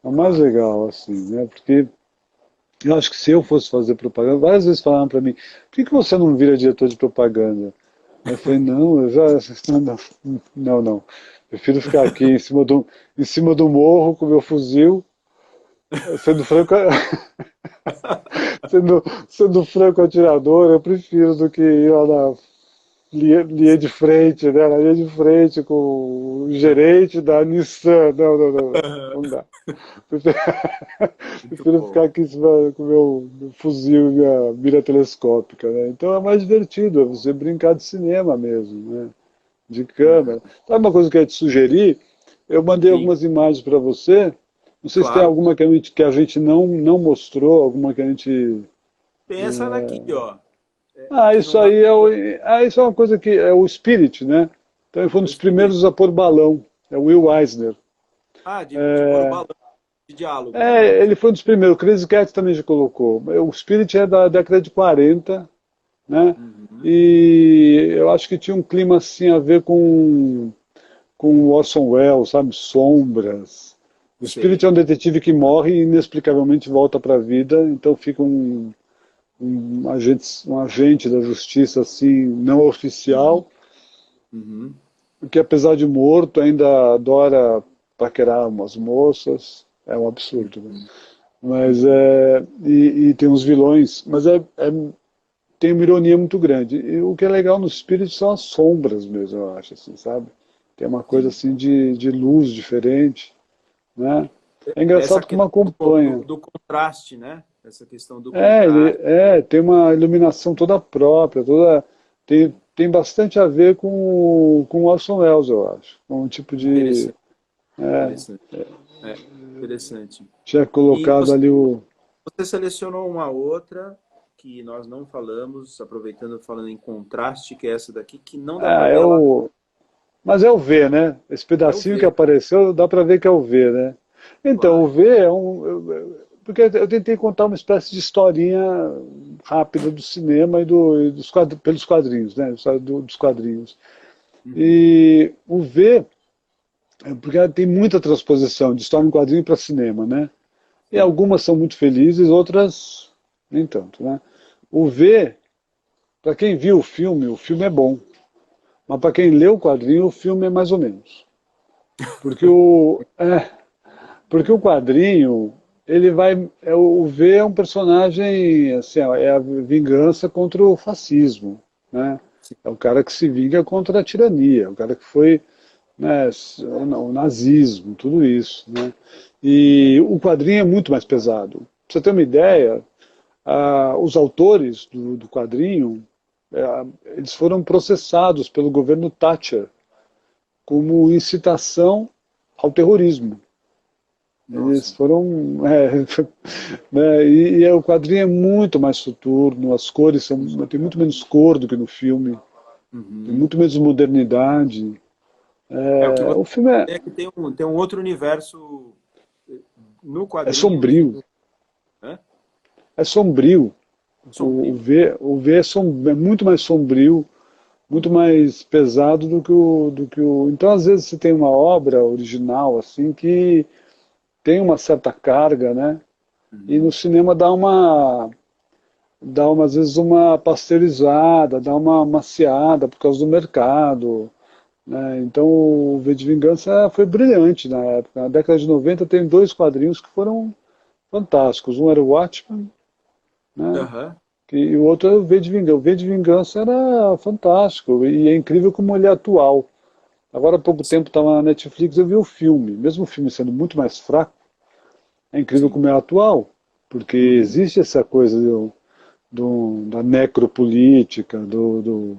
É o mais Claro. legal, assim, né? Porque eu acho que se eu fosse fazer propaganda, várias vezes falaram para mim, por que você não vira diretor de propaganda? Eu falei, não, eu já. Não. Prefiro ficar aqui em cima do morro com meu fuzil, sendo franco, sendo franco atirador, eu prefiro do que ir lá na linha de frente, né? Na linha de frente com o gerente da Nissan. Não dá. Prefiro, Muito prefiro ficar bom. aqui em cima com o meu fuzil e minha mira telescópica, né? Então é mais divertido, é você brincar de cinema mesmo, né? De câmera. Sabe uma coisa que eu ia te sugerir? Eu mandei Sim, algumas imagens para você. Não sei se tem claro. alguma que a gente não mostrou, alguma que a gente. Tem essa daqui, ó, Ah, que isso não dá aí pra... isso é uma coisa que é o Spirit, né? Então ele foi um É o dos espírito. primeiros a pôr balão. É o Will Eisner. Ah, de pôr o balão de diálogo, no Ele caso. foi um dos primeiros. O Crazy Cat também já colocou. O Spirit é da década de 40, né? Uhum. E eu acho que tinha um clima assim a ver com o Orson Welles, sabe? Sombras. O Spirit é Sei. um detetive que morre e inexplicavelmente volta para a vida, então fica um agente da justiça assim, não Uhum. oficial, Uhum. que apesar de morto ainda adora paquerar umas moças. É um absurdo, né? Uhum. Mas Uhum. e tem uns vilões, mas tem uma ironia muito grande. E o que é legal no Spirit são as sombras mesmo, eu acho, assim, sabe? Tem uma coisa Sim. assim de luz diferente, né? É Essa engraçado como questão acompanha. do contraste, né? Essa questão do Ele contraste. tem uma iluminação toda própria, tem bastante a ver com o Orson Welles, eu acho. Com um tipo de. Interessante, interessante. É, interessante. Tinha E colocado ali o. você selecionou uma outra que nós não falamos, aproveitando falando em contraste, que é essa daqui, que não dá para Ah, ver ela. mas é o V, né? Esse É o pedacinho que V, apareceu, dá para ver que é o V, né? Então, o claro. V é porque eu tentei contar uma espécie de historinha rápida do cinema pelos quadrinhos, né? Dos quadrinhos. Uhum. E o V, porque tem muita transposição de história em quadrinho para cinema, né? E Sim. algumas são muito felizes, outras nem tanto, né? O V, para quem viu o filme é bom. Mas para quem lê o quadrinho, o filme é mais ou menos. Porque porque o quadrinho, ele vai. O V é um personagem, assim, é a vingança contra o fascismo, né? Sim. É o cara que se vinga contra a tirania, o cara que foi, né, o nazismo, tudo isso, né? E o quadrinho é muito mais pesado. Pra você ter uma ideia, os autores do quadrinho, eles foram processados pelo governo Thatcher como incitação ao terrorismo. Eles Nossa. foram. Né, o quadrinho é muito mais soturno, as cores tem muito menos cor do que no filme, tem Uhum. muito menos modernidade. É, o que você O filme é que tem um outro universo no é quadrinho. sombrio, Né? é sombrio. Sombrio. O V é muito mais sombrio, muito mais pesado do que o. Então, às vezes, você tem uma obra original assim que tem uma certa carga, né? E no Uhum. cinema dá uma, às vezes uma pasteurizada, dá uma maciada por causa do mercado, né? Então o V de Vingança foi brilhante na época. Na década de 90 tem dois quadrinhos que foram fantásticos. Um era o Watchmen, né? Aham. E o outro era o V de Vingança. O V de Vingança era fantástico e é incrível como ele é atual. Agora há pouco tempo estava na Netflix, eu vi o filme. Mesmo o filme sendo muito mais fraco, é incrível Sim. como é atual, porque Uhum. existe essa coisa da necropolítica, do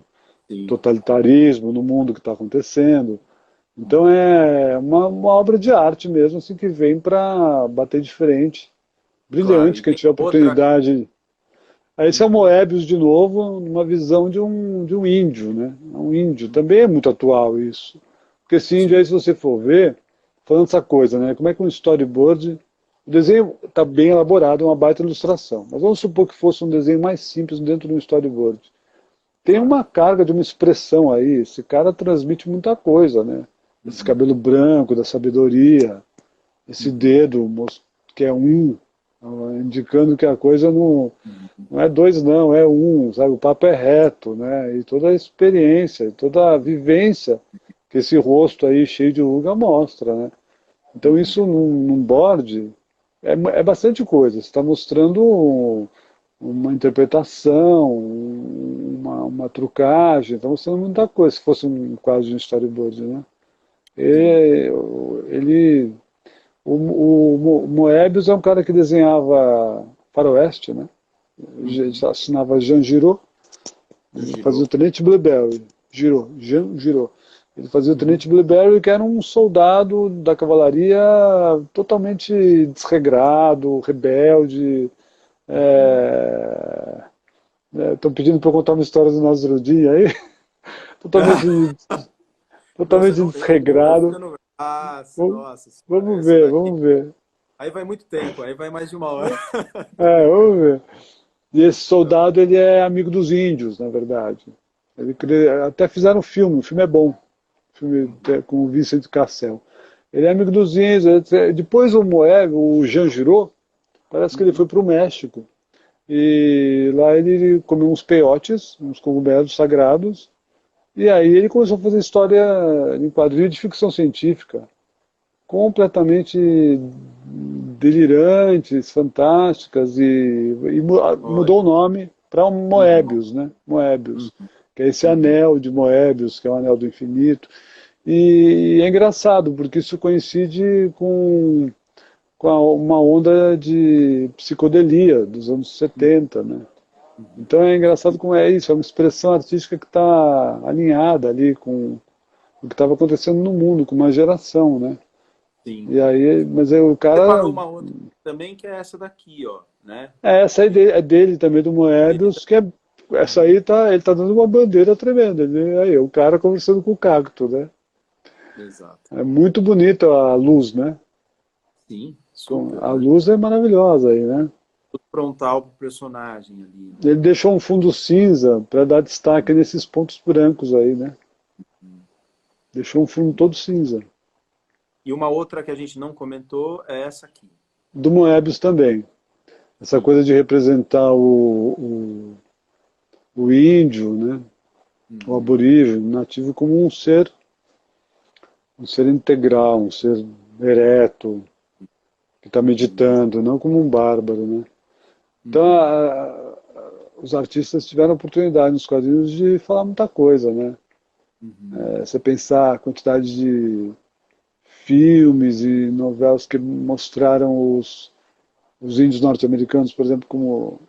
Sim. totalitarismo no mundo que está acontecendo. Então é uma obra de arte mesmo, assim, que vem para bater de frente. Claro. Brilhante, E quem tem tiver a outra. oportunidade. Aí esse é o Uhum. Moebius de novo, numa visão de um índio, né? Um índio. Também é muito atual isso. Porque esse índio Sim. aí, se você for ver, falando essa coisa, né? Como é que um storyboard. O desenho está bem elaborado, é uma baita ilustração. Mas vamos supor que fosse um desenho mais simples dentro de um storyboard. Tem Claro. uma carga de uma expressão aí. Esse cara transmite muita coisa, né? Esse Uhum. cabelo branco da sabedoria, esse Uhum. dedo que é um, indicando que a coisa Uhum. não é dois, não, é um, sabe? O papo é reto, né? E toda a experiência, toda a vivência que esse rosto aí cheio de ruga mostra, né? Então Uhum. isso num board é bastante coisa. Você está mostrando uma interpretação, uma trucagem, está mostrando muita coisa, se fosse um quadro de um storyboard, né? Sim. E, ele, o Moebius é um cara que desenhava faroeste, né? Uhum. Assinava Jean Giraud, Já ele fazia o girou. Tenente Blueberry, Jean Giraud. Ele fazia o Uhum. Tenente Blueberry, que era um soldado da cavalaria totalmente desregrado, rebelde. Uhum. Estão pedindo para eu contar uma história do Nasruddin aí, totalmente, Nossa, totalmente eu desregrado. não. Ah, Vamos, nossa senhora, vamos essa ver, daí. vamos ver. Aí vai muito tempo, aí vai mais de uma hora. Vamos ver. E esse Não. soldado, ele é amigo dos índios, na verdade. Até fizeram um filme, o filme é bom, o filme Uhum. com o Vincent Cassel. Ele é amigo dos índios. Depois o Moeb, o Jean Giraud, parece que ele foi Uhum. para o México. E lá ele comeu uns peiotes, uns cogumelos sagrados. E aí ele começou a fazer história em quadrinho de ficção científica, completamente delirantes, fantásticas, e Olha. mudou o nome para Uhum. Moebius, né? Moebius, Uhum. que é esse Uhum. anel de Moebius, que é o anel do infinito. E é engraçado, porque isso coincide com uma onda de psicodelia dos anos 70, né? Uhum. Então é engraçado como é isso, é uma expressão artística que está alinhada ali com o que estava acontecendo no mundo, com uma geração, né? Sim. E aí, mas aí o cara, Separou uma outra também, que é essa daqui, ó, né? essa aí é dele também, do Dele Moebius, que é, essa também. aí ele tá dando uma bandeira tremenda, aí o cara conversando com o cacto, né? Exato. É muito bonita a luz, né? Sim, super, A né? luz é maravilhosa aí, né? Tudo frontal pro personagem ali, né? Ele deixou um fundo cinza para dar destaque nesses pontos brancos aí, né? Deixou um fundo todo cinza. E uma outra que a gente não comentou é essa aqui. Do Moebius também. Essa Sim. coisa de representar o índio, né? O Uhum. aborígene, o nativo, como um ser integral, um ser ereto, que está Uhum. meditando, não como um bárbaro, né? Então, Uhum. os artistas tiveram a oportunidade nos quadrinhos de falar muita coisa, né? Uhum. Você pensar a quantidade de filmes e novelas que mostraram os índios norte-americanos, por exemplo, como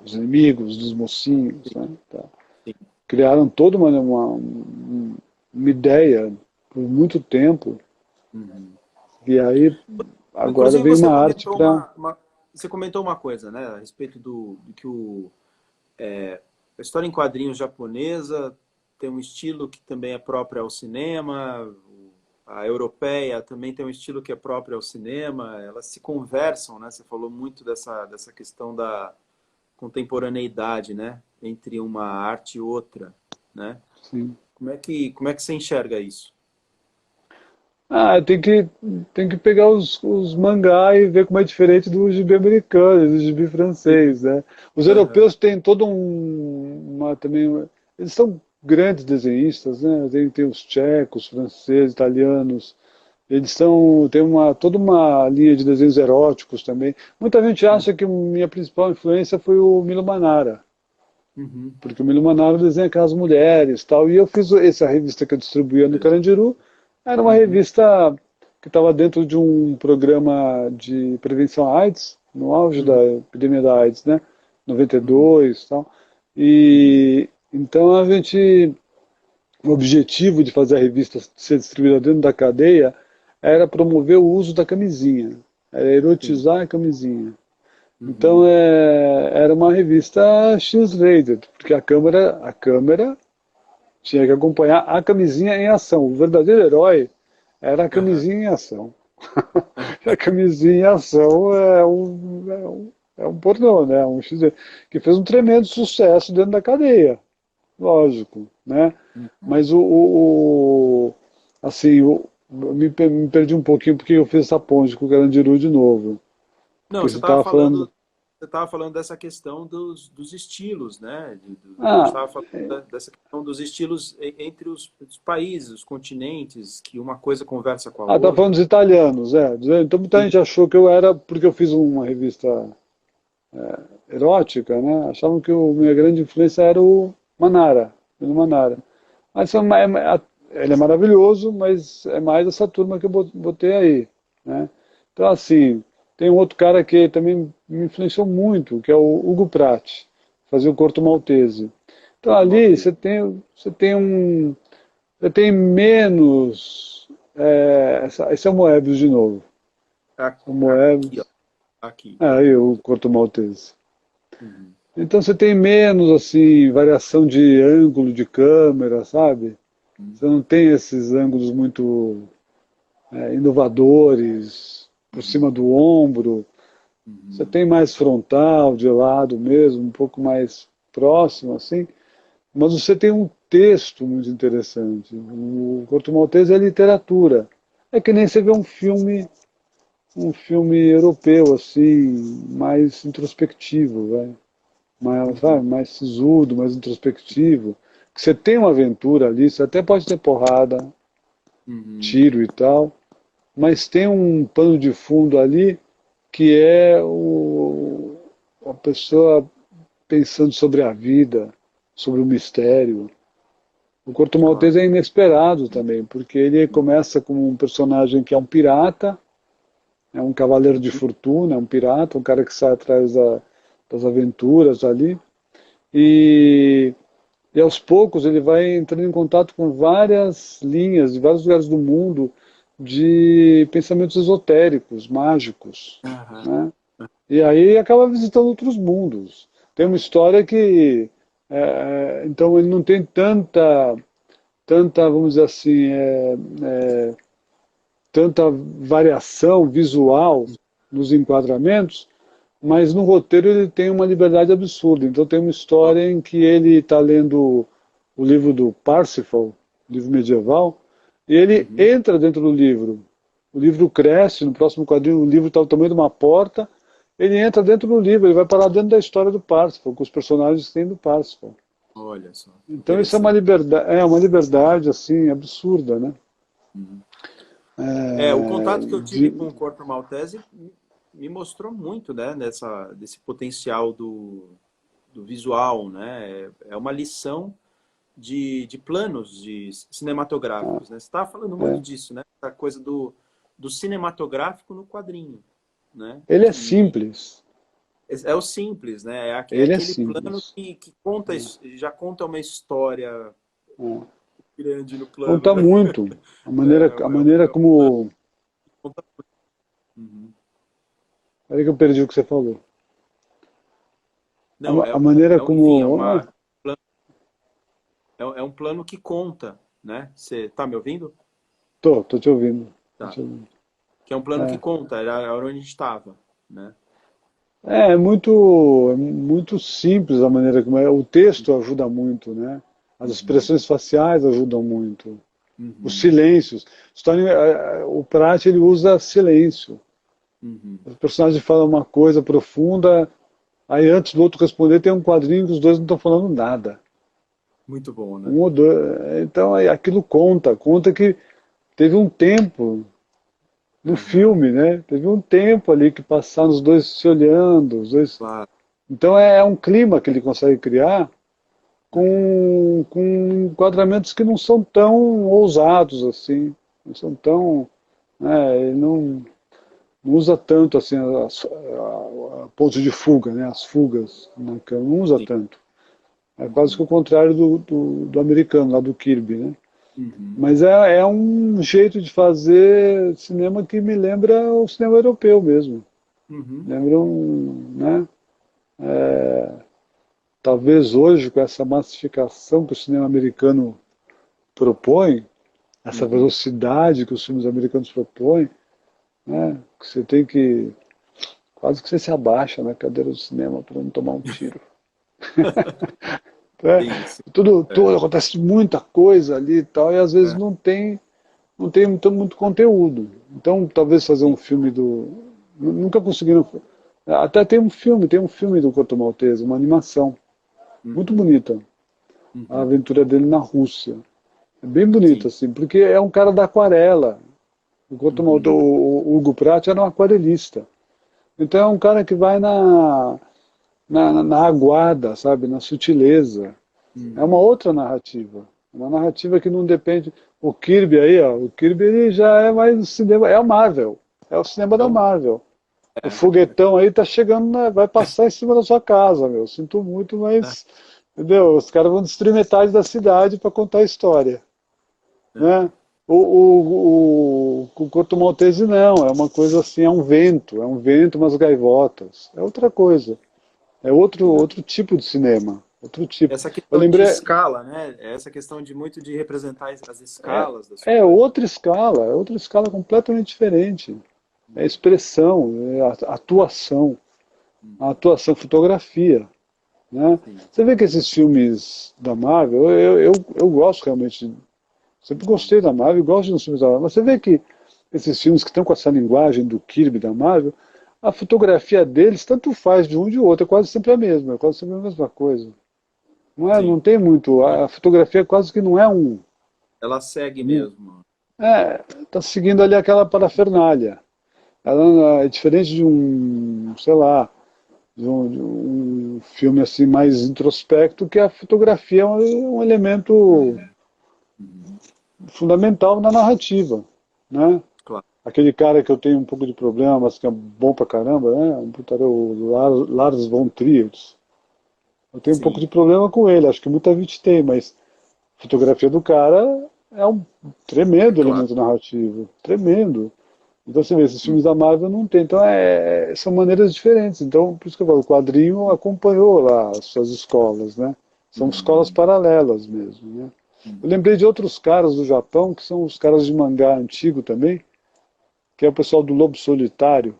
os inimigos dos mocinhos, né? Tá. Sim. Criaram toda uma ideia por muito tempo, Uhum. e aí agora Inclusive, vem uma arte para. você comentou uma coisa, né, a respeito do que a história em quadrinhos japonesa tem um estilo que também é próprio ao cinema, a europeia também tem um estilo que é próprio ao cinema, elas se conversam, né? Você falou muito dessa questão da contemporaneidade, né? Entre uma arte e outra, né? Sim. Como é que você enxerga isso? Ah, tem que pegar os mangá e ver como é diferente do gibi americano, do gibi francês, né? Os Aham, europeus têm todo também, eles são grandes desenhistas, né? Tem os tchecos, franceses, italianos, eles têm toda uma linha de desenhos eróticos também. Muita gente acha que minha principal influência foi o Milo Manara, uhum, porque o Milo Manara desenha aquelas mulheres tal, e eu fiz essa revista que eu distribuía no Carandiru, era uma uhum, revista que estava dentro de um programa de prevenção à AIDS, no auge da uhum, epidemia da AIDS, né, uhum, 92 e tal, uhum, e então o objetivo de fazer a revista ser distribuída dentro da cadeia era promover o uso da camisinha, era sim, erotizar a camisinha. Então uhum, era uma revista X-rated, porque a câmera tinha que acompanhar a camisinha em ação. O verdadeiro herói era a aham, camisinha em ação. A camisinha em ação é um pornô, né? Um X, que fez um tremendo sucesso dentro da cadeia, lógico, né? uhum. Mas assim, me perdi um pouquinho porque eu fiz essa ponte com o Carandiru de novo. Não, Porque você estava falando. você estava falando dessa questão dos estilos, né? A gente Ah, estava falando dessa questão dos estilos entre os países, os continentes, que uma coisa conversa com a tá falando outra. dos italianos, é. Então muita Sim. gente achou que eu era, porque eu fiz uma revista erótica, né? Achavam que minha grande influência era o Manara. Mas ele é maravilhoso, mas é mais essa turma que eu botei aí, né? Então, assim, tem um outro cara que também me influenciou muito, que é o Hugo Pratt, fazia o Corto Maltese. Então, Corto ali Maltese. você tem menos, esse é o Moebius de novo. O Aqui, ó. Moebius, Aqui. aí Aham. o Corto Maltese. Uhum. Então você tem menos assim variação de ângulo de câmera, sabe? Uhum. Você não tem esses ângulos muito inovadores por cima Uhum. do ombro. Você Uhum. tem mais frontal, de lado mesmo, um pouco mais próximo assim. Mas você tem um texto muito interessante. O Corto Maltese é literatura. É que nem você vê um filme europeu assim, mais introspectivo, vai. Mais, sabe, Uhum. mais sisudo, mais introspectivo, que você tem uma aventura ali, você até pode ter porrada, Uhum. tiro e tal, mas tem um pano de fundo ali que é a pessoa pensando sobre a vida, sobre o mistério. O Corto Claro. Maltese é inesperado também, porque ele começa como um personagem que é um pirata, é um cavaleiro de fortuna, é um pirata, um cara que sai atrás das aventuras ali, e E aos poucos ele vai entrando em contato com várias linhas, de vários lugares do mundo, de pensamentos esotéricos, mágicos, Aham. né? E aí acaba visitando outros mundos. Tem uma história que, então ele não tem vamos dizer assim, tanta variação visual nos enquadramentos, mas no roteiro ele tem uma liberdade absurda. Então tem uma Ó. história em que ele está lendo o livro do Parsifal, livro medieval, e ele Uhum. entra dentro do livro. O livro cresce, no próximo quadrinho o livro está do tamanho de uma porta, ele entra dentro do livro, ele vai parar dentro da história do Parsifal, com os personagens que tem do Parsifal. Olha só, Então isso interessante. é uma liberdade assim absurda, né? Uhum. O É, contato que eu tive com o Corpo Maltese me mostrou muito, né, desse potencial do visual, né? É uma lição de planos cinematográficos, né? Você estava falando muito é. disso, né? Essa coisa do cinematográfico no quadrinho, né? Ele é Que simples, é o simples, né? É ele é aquele plano simples. que conta, já conta uma história É. grande no plano, Conta né? muito. A maneira É um plano como. que conta. Uhum. Peraí que eu perdi o que você falou. Não, A maneira enfim, é como. uma. é um plano que conta, né? Você tá me ouvindo? Tô te ouvindo. Tô Tá. te ouvindo. Que é um plano que É. conta, era onde a gente estava, né? É muito simples a maneira como é. O texto ajuda muito, né? As Uhum, expressões faciais ajudam muito. Os uhum, silêncios. O Pratt ele usa silêncio. uhum. O personagem fala uma coisa profunda, aí antes do outro responder tem um quadrinho que os dois não estão falando nada. Muito bom, né? Um ou dois. Então aí aquilo conta que teve um tempo no Aham, filme, né? Teve um tempo ali que passaram os dois se olhando, os dois. claro. Então é um clima que ele consegue criar Aham, com enquadramentos que não são tão ousados assim, não são tão, né, ele não usa tanto assim a ponto de fuga, né, as fugas na cama, não usa sim. tanto. É quase que Uhum, o contrário do americano, lá do Kirby, né? uhum, Mas é um jeito de fazer cinema que me lembra o cinema europeu mesmo. uhum, Lembra um, né? Talvez hoje, com essa massificação que o cinema americano propõe, essa uhum. velocidade que os filmes americanos propõem, né? Que você tem que quase que você se abaixa na cadeira do cinema para não tomar um tiro. Né? Sim, sim. Tudo acontece muita coisa ali e tal, e às vezes É, não tem muito conteúdo. Então, talvez fazer um sim. filme do. Nunca conseguiram. Até tem um filme do Corto Maltese, uma animação, muito Uhum, bonita. A uhum. aventura dele na Rússia. É bem bonito, Sim. assim, porque é um cara da aquarela. O Uhum, Hugo Pratt era um aquarelista. Então é um cara que vai na aguada, sabe, na sutileza. É uma uhum. outra narrativa. Uma narrativa que não depende. O Kirby aí, ó, o Kirby ele já é mais cinema, é a Marvel. É o cinema da Então, Marvel. O é, foguetão aí tá chegando, vai passar em cima da sua casa, meu. Sinto muito, é, mas, entendeu? Os caras vão destruir metade da cidade para contar a história, né? é. O Corto Maltese não, é uma coisa assim, é um vento, umas gaivotas, é outra coisa, é Sim. outro tipo de cinema, outro tipo. Essa Eu questão de lembrei, escala, né? Essa questão de muito de representar as escalas das coisas. é outra escala completamente diferente. É expressão, é a Uhum, atuação, fotografia, né? sim. Você vê que esses filmes da Marvel, eu gosto realmente, sempre Uhum, gostei da Marvel, gosto dos filmes da Marvel, mas você vê que esses filmes que estão com essa linguagem do Kirby da Marvel, a fotografia deles tanto faz de um e de outro, é quase sempre a mesma, é quase sempre a mesma coisa. Não é, não sim. tem muito, a fotografia quase que não é Ela segue um mesmo. tá seguindo ali aquela parafernália. Ela é diferente de um, sei lá, de um filme assim mais introspecto, que a fotografia é um elemento Uhum, uhum, fundamental na narrativa, né? claro. Aquele cara que eu tenho um pouco de problema, mas que é bom pra caramba, né? O Lars von Trier. Eu tenho um pouco de Sim. problema com ele, acho que muita gente tem, mas a fotografia do cara é um É tremendo claro. elemento narrativo, tremendo. Então você vê, esses Uhum, filmes da Marvel não tem, então são maneiras diferentes. Então, por isso que eu falo, o quadrinho acompanhou lá as suas escolas, né? São escolas uhum, paralelas mesmo, né? Eu uhum. lembrei de outros caras do Japão, que são os caras de mangá antigo também, que é o pessoal do Lobo Solitário.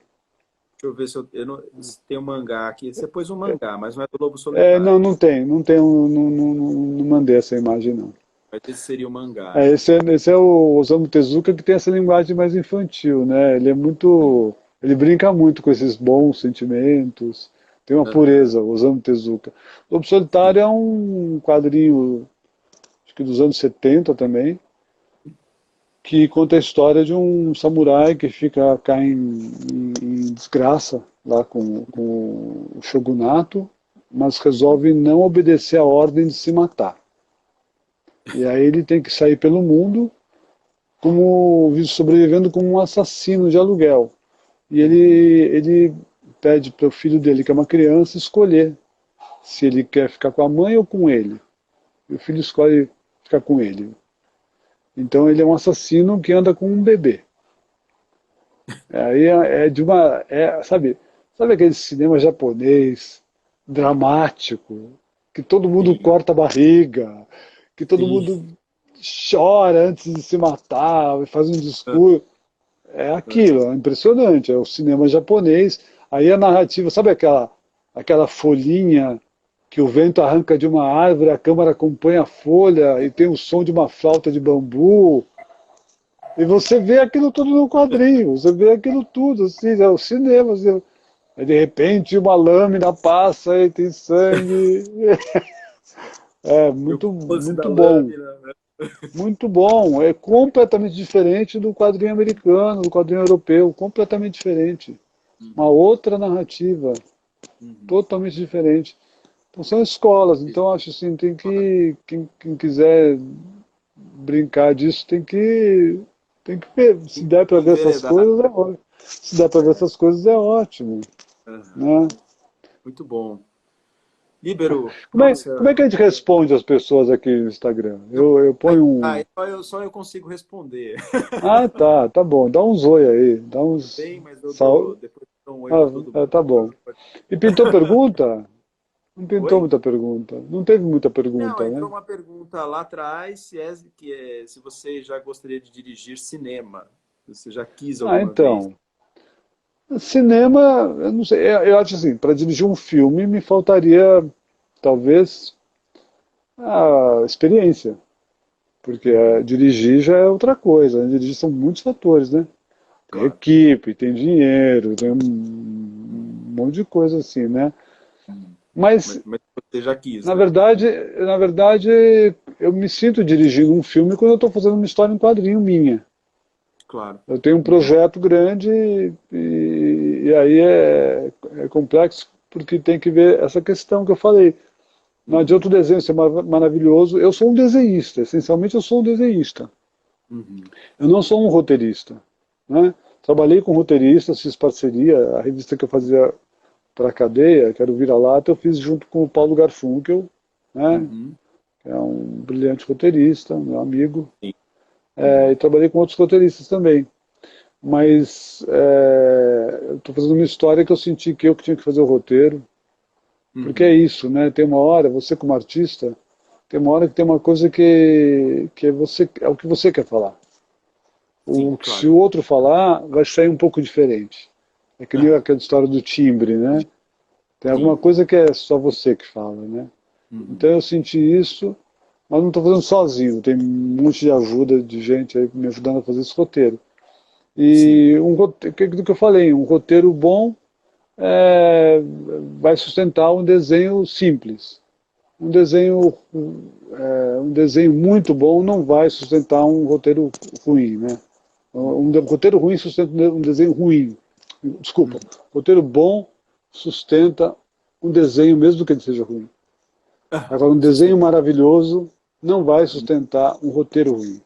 Deixa eu ver se eu não, se tem um mangá aqui. Você pôs um mangá, mas não é do Lobo Solitário. Não tem, não mandei essa imagem não. Mas esse seria o mangá, né? Esse é o Osamu Tezuka que tem essa linguagem mais infantil, né? Sim. Ele brinca muito com esses bons sentimentos, tem uma Aham, pureza, o Osamu Tezuka. Lobo sim. Solitário é um quadrinho, acho que dos anos 70 também, que conta a história de um samurai que cai em desgraça lá com o shogunato, mas Uhum, resolve não obedecer a ordem de se matar. E aí ele tem que sair pelo mundo como sobrevivendo como um assassino de aluguel. E uhum. ele pede para o filho dele, que é uma criança, escolher se ele quer ficar com a mãe ou com ele. E o filho escolhe ficar com ele. Então ele é um assassino que anda com um bebê. Aí sabe aquele cinema japonês dramático que todo mundo Sim. corta a barriga, que todo Sim. mundo chora antes de se matar, faz um discurso. É aquilo, é impressionante, é o cinema japonês. Aí a narrativa, sabe aquela folhinha que o vento arranca de uma árvore, a câmera acompanha a folha e tem o som de uma flauta de bambu. E você vê aquilo tudo no quadrinho, você vê aquilo tudo, assim, é o cinema. Assim, aí de repente uma lâmina passa e tem sangue. É E o muito, close da muito bom. lâmina, né? Muito bom. É completamente diferente do quadrinho americano, do quadrinho europeu, completamente diferente. Uma Uhum, outra narrativa, uhum. totalmente diferente. Então são escolas, então acho assim, tem que, quem quiser brincar disso tem que ver. Se Tem der para que ver essas enveredar. coisas, é ótimo. Se der para ver essas coisas, é ótimo. Aham. Né? Muito bom. Líbero, Como é nossa, que a gente responde as pessoas aqui no Instagram? eu, Eu ponho um. só eu consigo responder. Ah, tá bom. Dá uns oi aí. Dá uns. Bem, mas eu dou, depois eu dou um oi para todo mundo. Tá bom. E pintou pergunta? Não pintou Oi? muita pergunta. Não teve muita Não, pergunta, entrou né? uma pergunta lá atrás, se você já gostaria de dirigir cinema. Se você já quis Ah, alguma vez. então. Cinema, eu não sei. Eu acho assim, para dirigir um filme me faltaria, talvez, a experiência. Porque Uhum, dirigir já é outra coisa. Né? Dirigir são muitos fatores, né? Tem claro. equipe, tem dinheiro, tem um Uhum, monte de coisa assim, né? uhum. Mas, Mas você já quis, na né? verdade, na verdade, eu me sinto dirigindo um filme quando eu estou fazendo uma história em quadrinho minha. Claro. Eu tenho um Uhum, projeto grande e aí é complexo porque tem que ver essa questão que eu falei. Não adianta o uhum, desenho ser maravilhoso. Eu sou um desenhista, essencialmente eu sou um desenhista. uhum. Eu não sou um roteirista. Né? Trabalhei com roteiristas, fiz parceria, a revista que eu fazia para a cadeia, que era o Vira-Lata, eu fiz junto com o Paulo Garfunkel, né? Uhum. Que é um brilhante roteirista, meu amigo, Sim. Uhum. e trabalhei com outros roteiristas também. Mas eu estou fazendo uma história que eu senti que eu que tinha que fazer o roteiro, porque é Uhum. isso, né? Tem uma hora, você como artista, tem uma hora que tem uma coisa que é o que você quer falar. Sim, Se claro. o outro falar, vai sair um pouco diferente. É que nem Aham. aquela história do timbre, né? Tem alguma Sim. coisa que é só você que fala, né? Uhum. Então eu senti isso, mas não estou fazendo sozinho. Tem um monte de ajuda de gente aí me ajudando a fazer esse roteiro. Sim. E um roteiro, do que eu falei, um roteiro bom é, vai sustentar um desenho simples. Um desenho muito bom não vai sustentar um roteiro ruim, né? Um Uhum. roteiro ruim sustenta um desenho ruim. Desculpa, Uhum. roteiro bom sustenta um desenho mesmo que ele seja ruim. Ah, Agora, um desenho sustenta. maravilhoso não vai sustentar um roteiro ruim.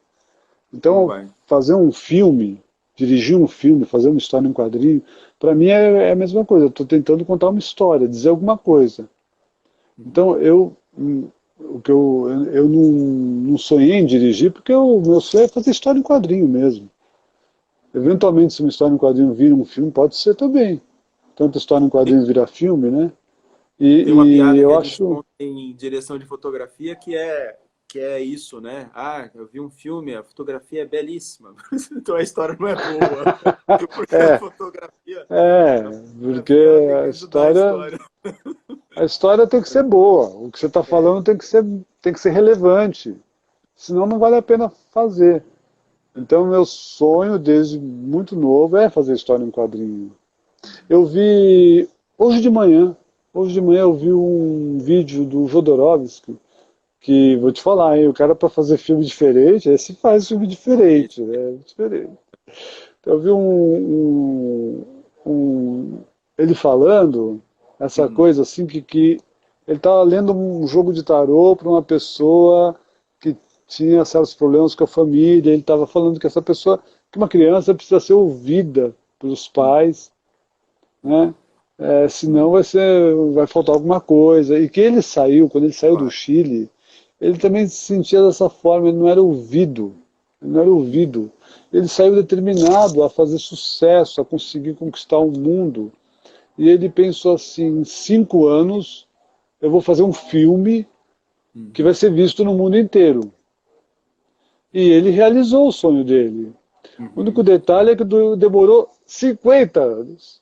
Não Então, vai. fazer um filme, dirigir um filme, fazer uma história em quadrinho, para mim é a mesma coisa. Eu estou tentando contar uma história, dizer alguma coisa. Uhum. Então, eu não sonhei em dirigir, porque o meu sonho é fazer história em quadrinho mesmo. Uhum. Eventualmente, se uma história em quadrinho vira um filme, pode ser também. Tanto história em Tem, quadrinho vira filme, né? tem uma E piada que eu a gente acho. conta em direção de fotografia que é isso, né? Ah, eu vi um filme, a fotografia é belíssima. Então a história não é boa. Porque a É, fotografia, é, a porque fotografia ela tem que ajudar a história. a história tem que ser boa. O que você está É. falando tem que ser relevante. Senão não vale a pena fazer. Então, meu sonho desde muito novo é fazer história em quadrinho. Eu vi hoje de manhã eu vi um vídeo do Jodorowsky, que vou te falar, hein, o cara para fazer filme diferente, esse faz filme diferente, né? Diferente. Então, eu vi ele falando essa Uhum. coisa assim que ele estava lendo um jogo de tarô para uma pessoa que tinha certos problemas com a família. Ele estava falando que essa pessoa, que uma criança precisa ser ouvida pelos Uhum. pais, né? Senão Uhum. vai faltar alguma coisa. E que ele saiu, quando ele saiu do Claro. Chile, ele também se sentia dessa forma, ele não era ouvido. Ele não era Uhum. ouvido. Ele saiu determinado a fazer sucesso, a conseguir conquistar o mundo. E ele pensou assim, em 5 anos eu vou fazer um filme que vai ser visto no mundo inteiro. E ele realizou o sonho dele. O único detalhe é que demorou 50 anos.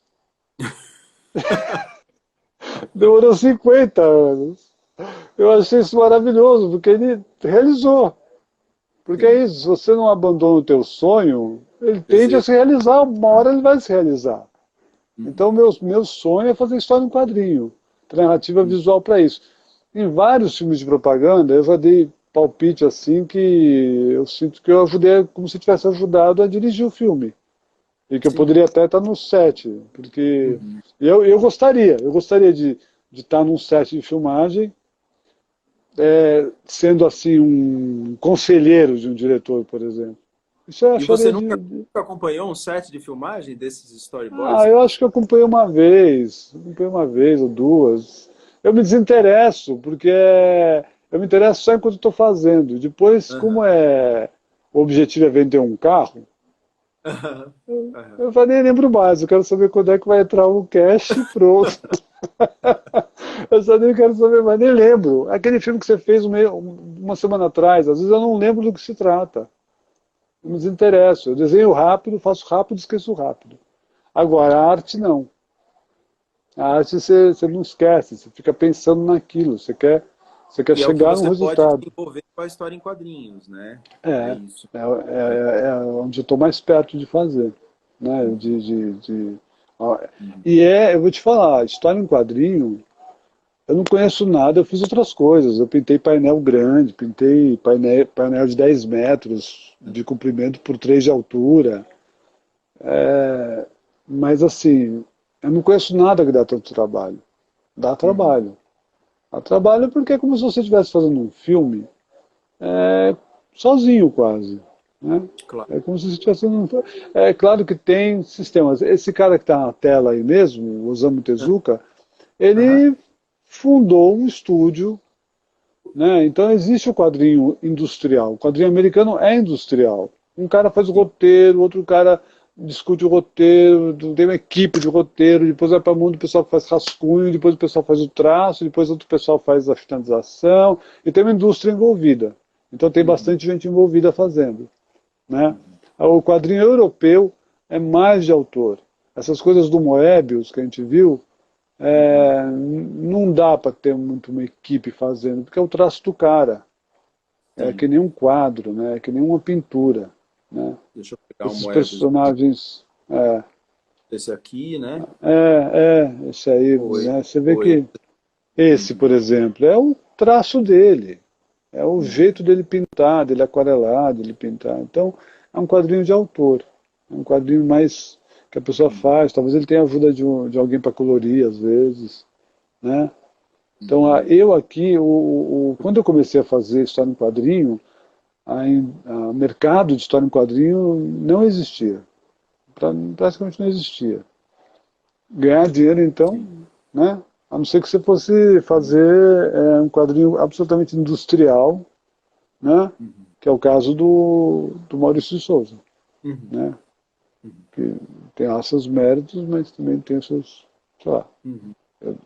Demorou 50 anos. Eu achei isso maravilhoso, porque ele realizou. Porque é isso, se você não abandona o teu sonho, ele tende a se realizar, uma hora ele vai se realizar. Então, meu sonho é fazer história em quadrinho, narrativa visual para isso. Em vários filmes de propaganda, eu já dei palpite assim que eu sinto que eu ajudei, como se tivesse ajudado a dirigir o filme. E que eu poderia até estar no set, porque eu gostaria de estar num set de filmagem, sendo assim um conselheiro de um diretor, por exemplo. Isso eu E você acharia nunca acompanhou um set de filmagem desses storyboards? Ah, eu acho que eu acompanhei uma vez ou duas. Eu me desinteresso, porque eu me interesso só enquanto estou fazendo. Depois, como o objetivo é vender um carro, eu já nem lembro mais. Eu quero saber quando é que vai entrar o cash e pronto. Eu só nem quero saber mais, nem lembro. Aquele filme que você fez uma semana atrás, às vezes eu não lembro do que se trata. Eu me desinteresso. Eu desenho rápido, faço rápido, esqueço rápido. Agora, a arte não. A arte você não esquece, você fica pensando naquilo, você quer E é o que chegar no você pode resultado. desenvolver com a história em quadrinhos, né? É É, isso. é onde eu estou mais perto de fazer. Né? Eu vou te falar, história em quadrinho, eu não conheço nada, eu fiz outras coisas. Eu pintei painel grande, pintei painel de 10 metros de comprimento por 3 de altura. Mas assim, eu não conheço nada que dá tanto trabalho. Dá trabalho. Dá trabalho porque é como se você estivesse fazendo um filme sozinho quase. Né? Claro. É como se você estivesse fazendo um filme. É claro que tem sistemas. Esse cara que está na tela aí mesmo, o Osamu Tezuka, ele fundou um estúdio. Né? Então existe o quadrinho industrial. O quadrinho americano é industrial. Um cara faz o roteiro, outro cara discute o roteiro, tem uma equipe de roteiro, depois vai para o mundo o pessoal faz rascunho, depois o pessoal faz o traço, depois outro pessoal faz a finalização, e tem uma indústria envolvida. Então tem bastante gente envolvida fazendo. Né? O quadrinho europeu é mais de autor. Essas coisas do Moebius que a gente viu, não dá para ter muito uma equipe fazendo, porque é o traço do cara. É que nem um quadro, né? É que nem uma pintura. Né? Deixa eu pegar um Esses Moebius. personagens. Esse aqui, né? Esse aí, Oi. né? Você vê que esse, por exemplo, é o traço dele, é o jeito dele pintar, dele aquarelar, dele pintar. Então, é um quadrinho de autor, é um quadrinho mais que a pessoa faz, talvez ele tenha a ajuda de alguém para colorir, às vezes, né? Então, eu aqui, quando eu comecei a fazer história em quadrinho, o mercado de história em quadrinho não existia, praticamente não existia. Ganhar dinheiro, então, né? A não ser que você fosse fazer um quadrinho absolutamente industrial, né? Que é o caso do Maurício de Souza. Né? Que tem lá seus méritos, mas também tem seus, sei lá, eu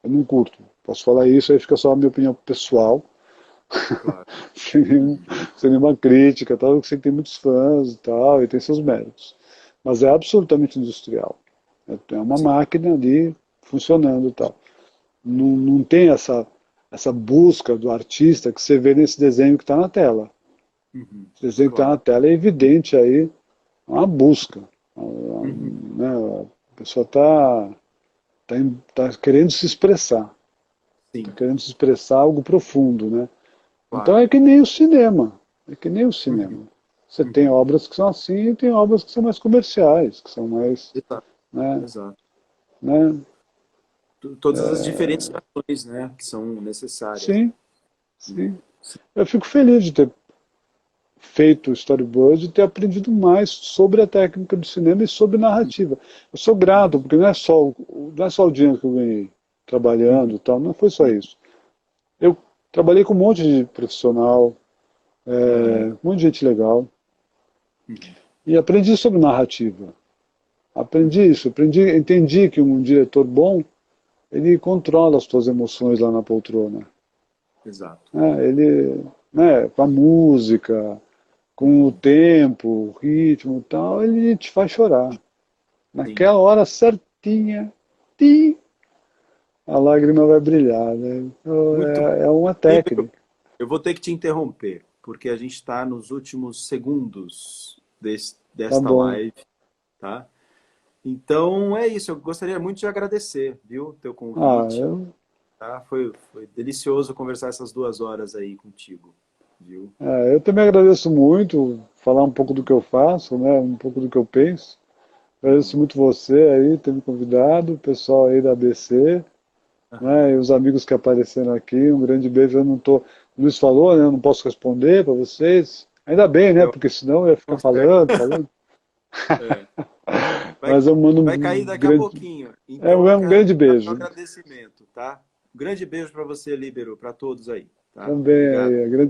não curto. Posso falar isso, aí fica só a minha opinião pessoal, Claro. sem nenhuma crítica, tal, que você tem muitos fãs e tal, e tem seus méritos. Mas é absolutamente industrial. É uma máquina ali funcionando e tal. Não tem essa busca do artista que você vê nesse desenho que está na tela. Esse desenho que está na tela é evidente aí, uma busca. Né? A pessoa tá querendo se expressar. Está querendo se expressar algo profundo. Né? Claro. Então é que nem o cinema. É que nem o cinema. Você tem obras que são assim e tem obras que são mais comerciais, que são mais... Exato. Né? Exato. Né? Todas as diferenciações, né, que são necessárias. Sim, sim. Eu fico feliz de ter feito o storyboard e ter aprendido mais sobre a técnica do cinema e sobre narrativa. Eu sou grato, porque não é só o dinheiro que eu ganhei trabalhando e tal, não foi só isso. Eu trabalhei com um monte de profissional, um monte de gente legal, e aprendi sobre narrativa. Aprendi isso, entendi que um diretor bom, ele controla as suas emoções lá na poltrona. Exato. Ele, né, com a música, com o tempo, o ritmo e tal, ele te faz chorar. Sim. Naquela hora certinha, ti, a lágrima vai brilhar, né? Então, Muito bom. é uma Líbero, técnica. eu vou ter que te interromper, porque a gente está nos últimos segundos Tá desta bom. live, tá? Então é isso, eu gostaria muito de agradecer, viu, teu Ah, convite, tá? Foi delicioso conversar essas 2 horas aí contigo, viu? eu também agradeço muito falar um pouco do que eu faço, né? Um pouco do que eu penso. Agradeço muito você aí ter me convidado, o pessoal aí da ABC, né? Aham. E os amigos que apareceram aqui. Um grande beijo. Eu não tô, o Luiz falou, né? Eu não posso responder para vocês. Ainda bem, né? Eu Porque senão eu ia ficar consegue. falando, falando. É. Vai, Mas eu mando vai um cair daqui a grande, pouquinho. Então eu um quero grande dar meu beijo. agradecimento, tá? Um grande beijo para você, Líbero, para todos aí, tá? Também Obrigado. aí, grande